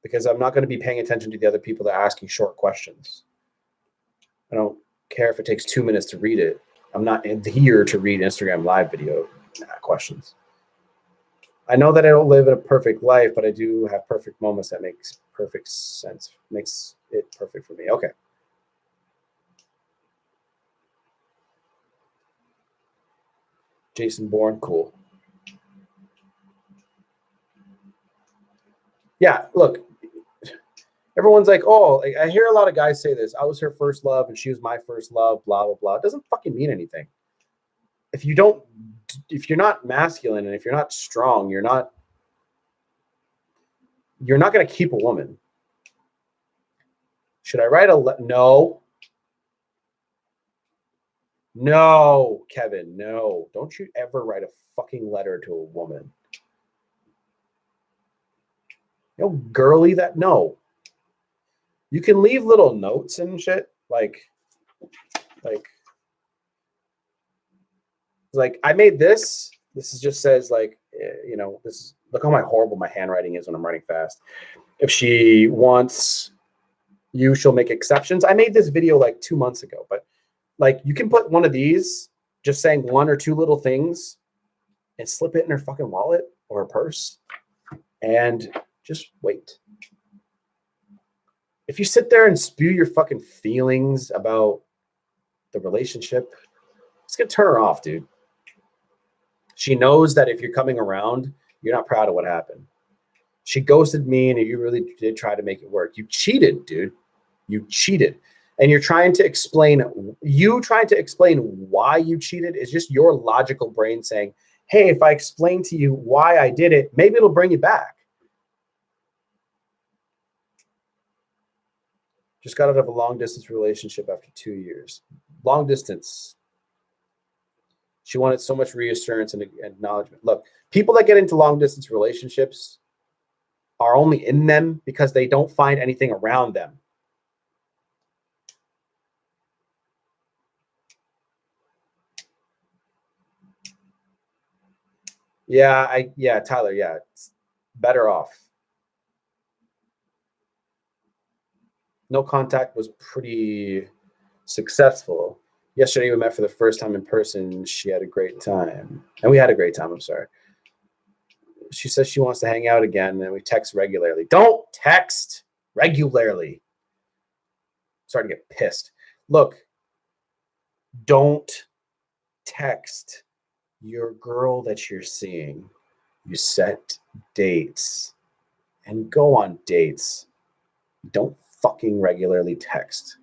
because I'm not going to be paying attention to the other people that are asking short questions. I don't care if it takes 2 minutes to read it. I'm not here to read Instagram live video questions. I know that I don't live in a perfect life, but I do have perfect moments that makes perfect sense. Makes it perfect for me. Okay. Jason Bourne, cool. Yeah, look, everyone's like, oh, I hear a lot of guys say this. I was her first love and she was my first love, blah, blah, blah. It doesn't fucking mean anything. if you're not masculine and if you're not strong, you're not going to keep a woman. Should I write no, Kevin, no. Don't you ever write a fucking letter to a woman. You know, girly that, no. You can leave little notes and shit. Like I made this. This is just says like, you know, this, look how horrible my handwriting is when I'm writing fast. If she wants you, she'll make exceptions. I made this video like 2 months ago, but like you can put one of these, just saying one or two little things and slip it in her fucking wallet or her purse and just wait. If you sit there and spew your fucking feelings about the relationship, it's going to turn her off, dude. She knows that if you're coming around, you're not proud of what happened. She ghosted me and you really did try to make it work. You cheated, dude. You cheated. And you're trying to explain why you cheated is just your logical brain saying, hey, if I explain to you why I did it, maybe it'll bring you back. Just got out of a long distance relationship after 2 years. Long distance. She wanted so much reassurance and acknowledgement. Look, people that get into long distance relationships are only in them because they don't find anything around them. Yeah, Tyler, yeah, it's better off. No contact was pretty successful. Yesterday we met for the first time in person. She had a great time. And we had a great time, I'm sorry. She says she wants to hang out again, and we text regularly. Don't text regularly. Starting to get pissed. Look, don't text your girl that you're seeing. You set dates and go on dates. Don't fucking regularly text.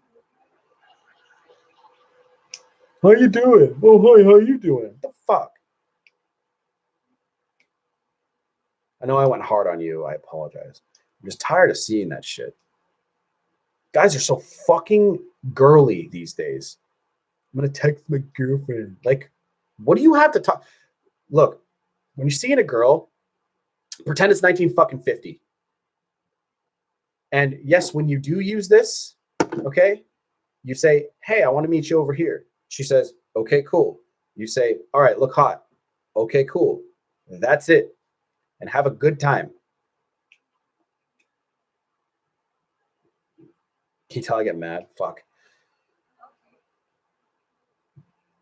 How you doing? Oh, hi, how you doing? What the fuck? I know I went hard on you. I apologize. I'm just tired of seeing that shit. Guys are so fucking girly these days. I'm going to text my girlfriend. Like, what do you have to talk? Look, when you're seeing a girl, pretend it's 1950. And yes, when you do use this, okay, you say, hey, I want to meet you over here. She says, okay, cool. You say, all right, look hot. Okay, cool. That's it. And have a good time. Can you tell I get mad? Fuck.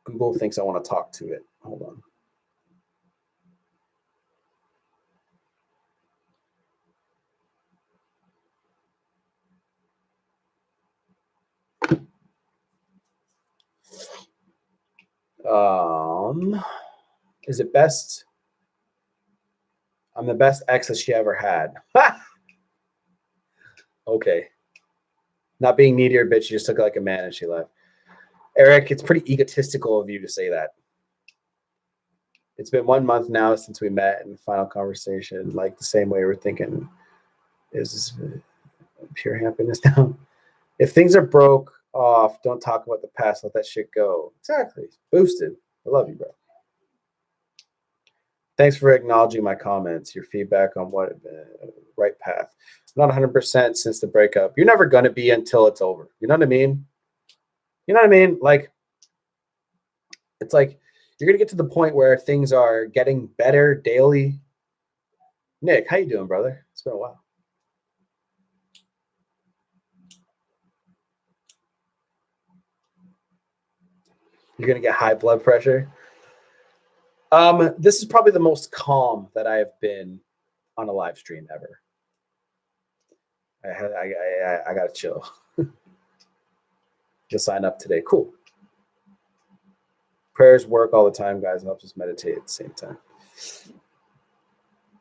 Google thinks I want to talk to it. Hold on. Is it best? I'm the best ex that she ever had. Okay. Not being needy or bitch, she just took it like a man and she left. Eric, it's pretty egotistical of you to say that. It's been 1 month now since we met in the final conversation, like the same way we're thinking is pure happiness now. If things are broke off, don't talk about the past, let that shit go. Exactly. Boosted. I love you, bro. Thanks for acknowledging my comments, your feedback on what right path. I'm not 100% since the breakup. You're never going to be until it's over. You know what I mean? You know what I mean? Like, it's like you're going to get to the point where things are getting better daily. Nick, how you doing, brother? It's been a while. You're going to get high blood pressure. This is probably the most calm that I have been on a live stream ever. I gotta chill. Just sign up today. Cool. Prayers work all the time, guys. It helps us meditate at the same time.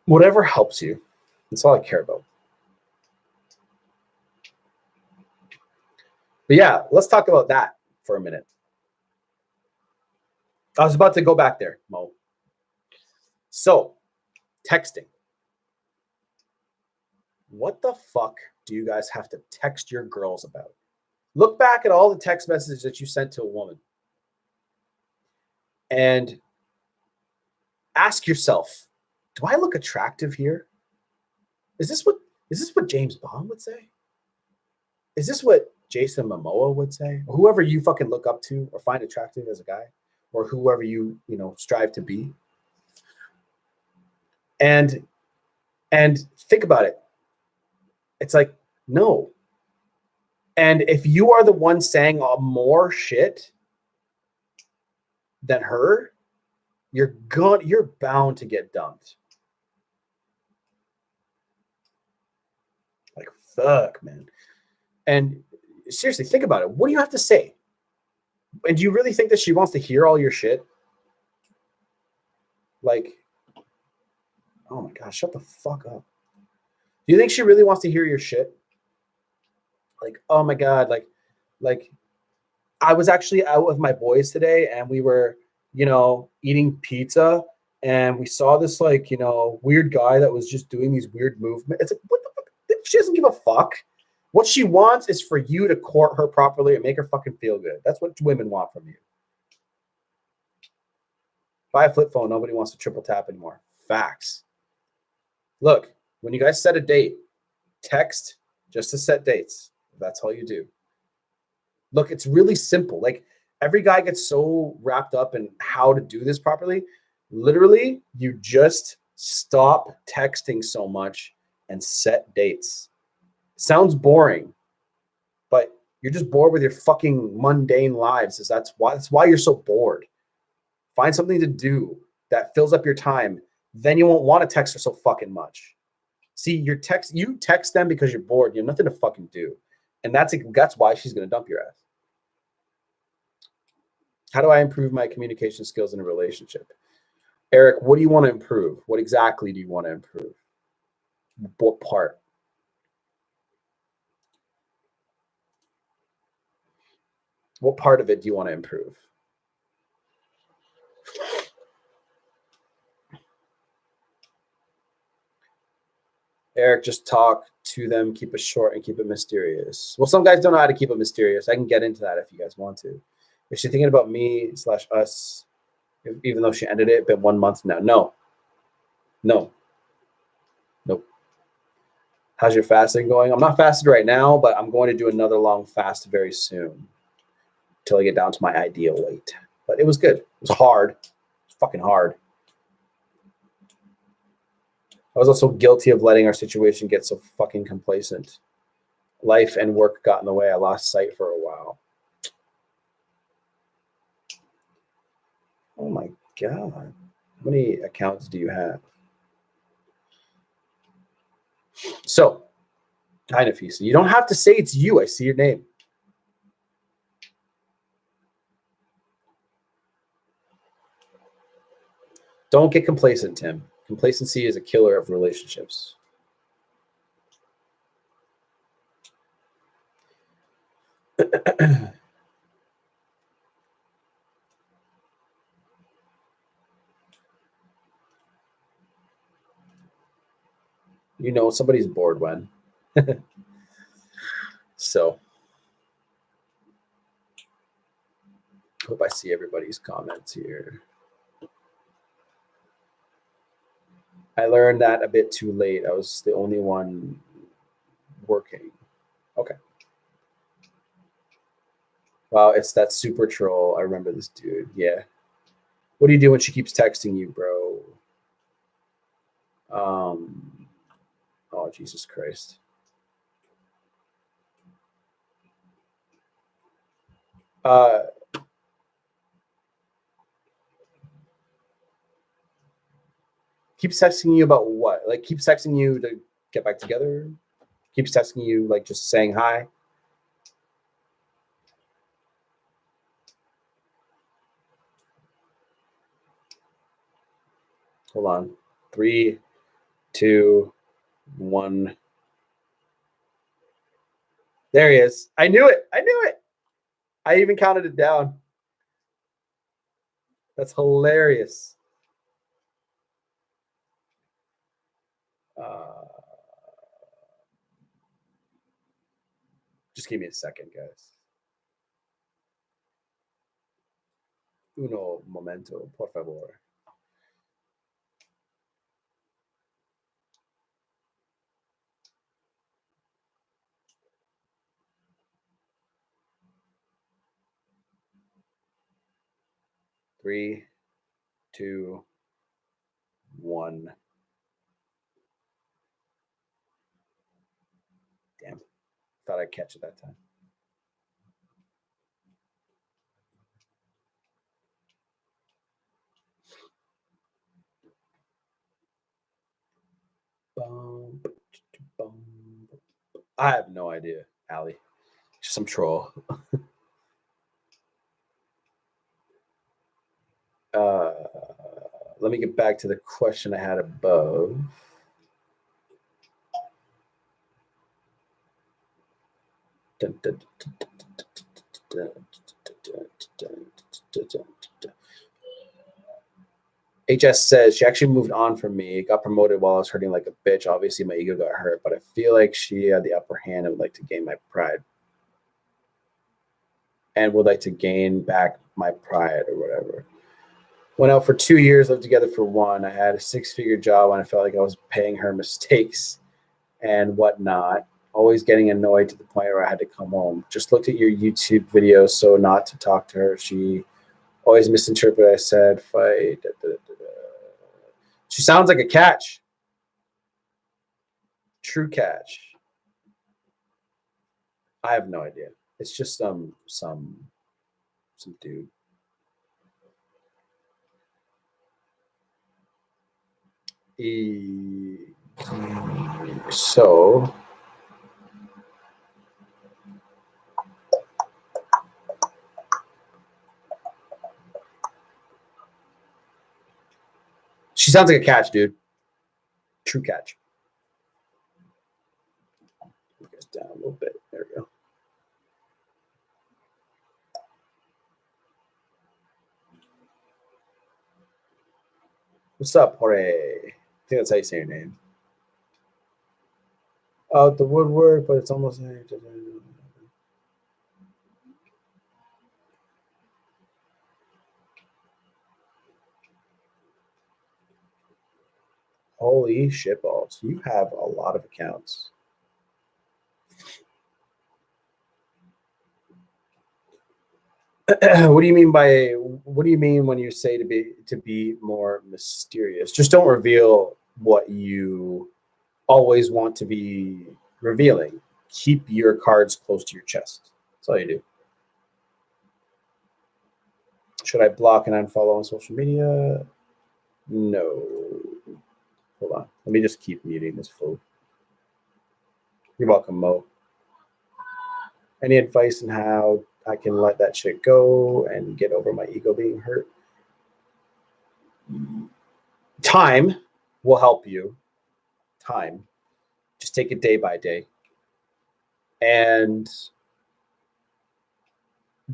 Whatever helps you. That's all I care about. But yeah, let's talk about that for a minute. I was about to go back there, Mo. So, texting. What the fuck do you guys have to text your girls about? Look back at all the text messages that you sent to a woman and ask yourself, do I look attractive here? Is this what James Bond would say? Is this what Jason Momoa would say? Or whoever you fucking look up to or find attractive as a guy, or whoever you strive to be. And think about it. It's like, no. And if you are the one saying more shit than her, you're bound to get dumped. Like, fuck, man. And seriously, think about it. What do you have to say? And do you really think that she wants to hear all your shit? Like, oh my gosh, shut the fuck up. Do you think she really wants to hear your shit? Like, oh my God, like I was actually out with my boys today and we were, eating pizza and we saw this weird guy that was just doing these weird movements. It's like, what the fuck? She doesn't give a fuck. What she wants is for you to court her properly and make her fucking feel good. That's what women want from you. Buy a flip phone. Nobody wants to triple tap anymore. Facts. Look, when you guys set a date, text just to set dates. That's all you do. Look, it's really simple. Like, every guy gets so wrapped up in how to do this properly. Literally, you just stop texting so much and set dates. Sounds boring, but you're just bored with your fucking mundane lives. That's why you're so bored. Find something to do that fills up your time. Then you won't want to text her so fucking much. See, you text them because you're bored. You have nothing to fucking do. And that's why she's going to dump your ass. How do I improve my communication skills in a relationship? Eric, what do you want to improve? What exactly do you want to improve? What part? What part of it do you want to improve? Eric, just talk to them, keep it short and keep it mysterious. Well, some guys don't know how to keep it mysterious. I can get into that if you guys want to. Is she thinking about me/us, even though she ended it, been 1 month now? No. Nope. How's your fasting going? I'm not fasted right now, but I'm going to do another long fast very soon until I get down to my ideal weight. But it was good. It was hard. It was fucking hard. I was also guilty of letting our situation get so fucking complacent. Life and work got in the way. I lost sight for a while. Oh my God. How many accounts do you have? So, hi, Nafisa. You don't have to say it's you. I see your name. Don't get complacent, Tim. Complacency is a killer of relationships. Somebody's bored when. So, hope I see everybody's comments here. I learned that a bit too late. I was the only one working. Okay. Wow, it's that super troll. I remember this dude. Yeah. What do you do when she keeps texting you, bro? Oh, Jesus Christ. Keeps texting you about what? Like, keeps texting you to get back together? Keeps texting you, like, just saying hi? Hold on. 3, 2, 1. There he is. I knew it. I even counted it down. That's hilarious. Just give me a second, guys. Uno momento, por favor. Three, two, one. Damn. Thought I'd catch it that time. I have no idea, Allie. Just some troll. Let me get back to the question I had above. HS says she actually moved on from me, got promoted while I was hurting like a bitch. Obviously, my ego got hurt, but I feel like she had the upper hand and would like to gain my pride. And would like to gain back my pride or whatever. Went out for 2 years, lived together for 1. I had a 6-figure job and I felt like I was paying her mistakes and whatnot. Always getting annoyed to the point where I had to come home. Just looked at your YouTube videos, so not to talk to her. She always misinterpreted. I said, fight. She sounds like a catch. True catch. I have no idea. It's just some dude. So she sounds like a catch, dude. True catch. Get down a little bit. There we go. What's up, Jorge? I think that's how you say your name. Out the woodwork, but it's almost. Holy shitballs. You have a lot of accounts. What do you mean when you say to be more mysterious? Just don't reveal what you always want to be revealing. Keep your cards close to your chest. That's all you do. Should I block and unfollow on social media? No. Hold on. Let me just keep muting this fool. You're welcome, Mo. Any advice on how I can let that shit go and get over my ego being hurt? Time will help you. Time. Just take it day by day. And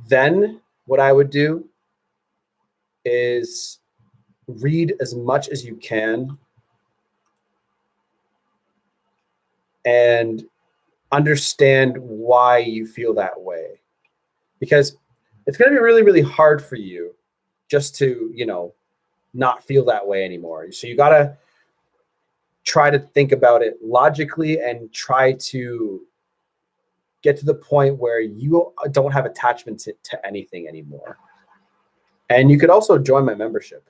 then what I would do is read as much as you can and understand why you feel that way. Because it's going to be really, really hard for you just to, not feel that way anymore. So you got to try to think about it logically and try to get to the point where you don't have attachment to anything anymore. And you could also join my membership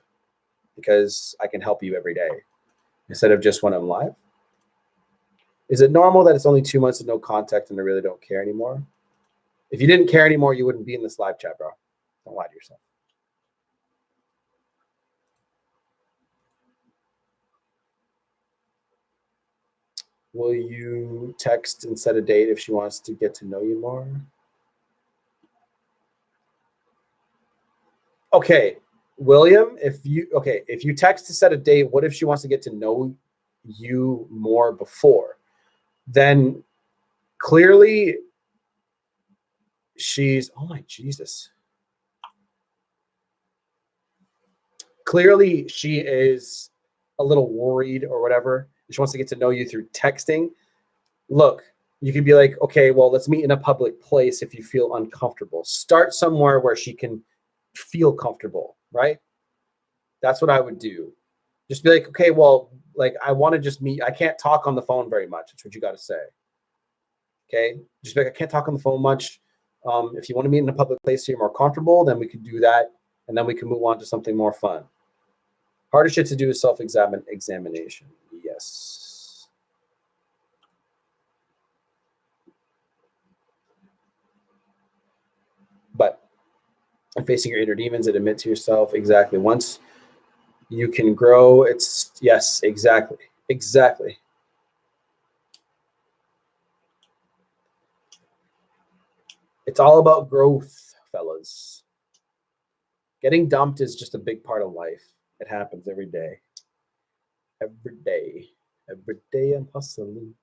because I can help you every day instead of just when I'm live. Is it normal that it's only 2 months of no contact and I really don't care anymore? If you didn't care anymore, you wouldn't be in this live chat, bro. Don't lie to yourself. Will you text and set a date if she wants to get to know you more? Okay, William, if you text to set a date, what if she wants to get to know you more before? Then clearly she's, oh my Jesus. clearly she is a little worried or whatever. She wants to get to know you through texting. Look, you could be like, okay, well, let's meet in a public place if you feel uncomfortable. Start somewhere where she can feel comfortable, right? That's what I would do. Just be like, okay, well, like I want to just meet. I can't talk on the phone very much. That's what you got to say. Okay, just be like, I can't talk on the phone much. If you want to meet in a public place so you're more comfortable, then we could do that, and then we can move on to something more fun. Hardest shit to do is self-examination. Yes. But facing your inner demons and admit to yourself, exactly. Once you can grow, it's yes, exactly. Exactly. It's all about growth, fellas. Getting dumped is just a big part of life. It happens every day. Every day. Every day I'm hustling.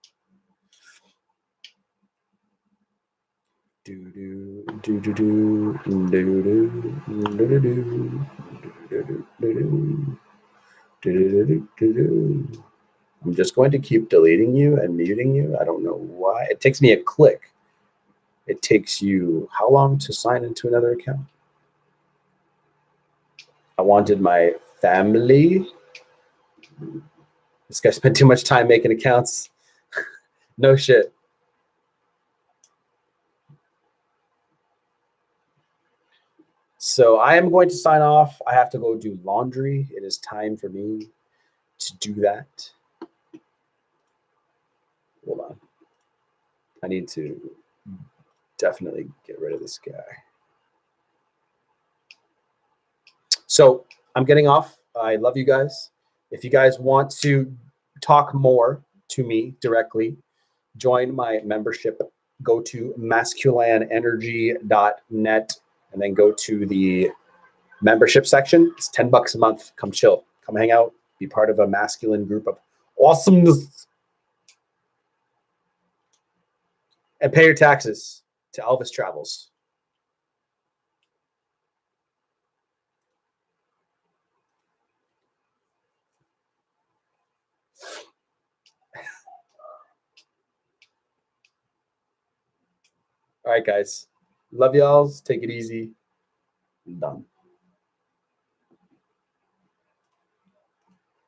Do do do do do do do do do do do do. I'm just going to keep deleting you and muting you. I don't know why. It takes me a click. It takes you how long to sign into another account? I wanted my family. This guy spent too much time making accounts. No shit. So I am going to sign off. I have to go do laundry. It is time for me to do that. Hold on. I need to definitely get rid of this guy. So I'm getting off. I love you guys. If you guys want to talk more to me directly, join my membership. Go to masculinenergy.net and then go to the membership section. It's $10 a month. Come chill. Come hang out. Be part of a masculine group of awesomeness. And pay your taxes to Elvis Travels. All right, guys. Love y'all. Take it easy. I'm done.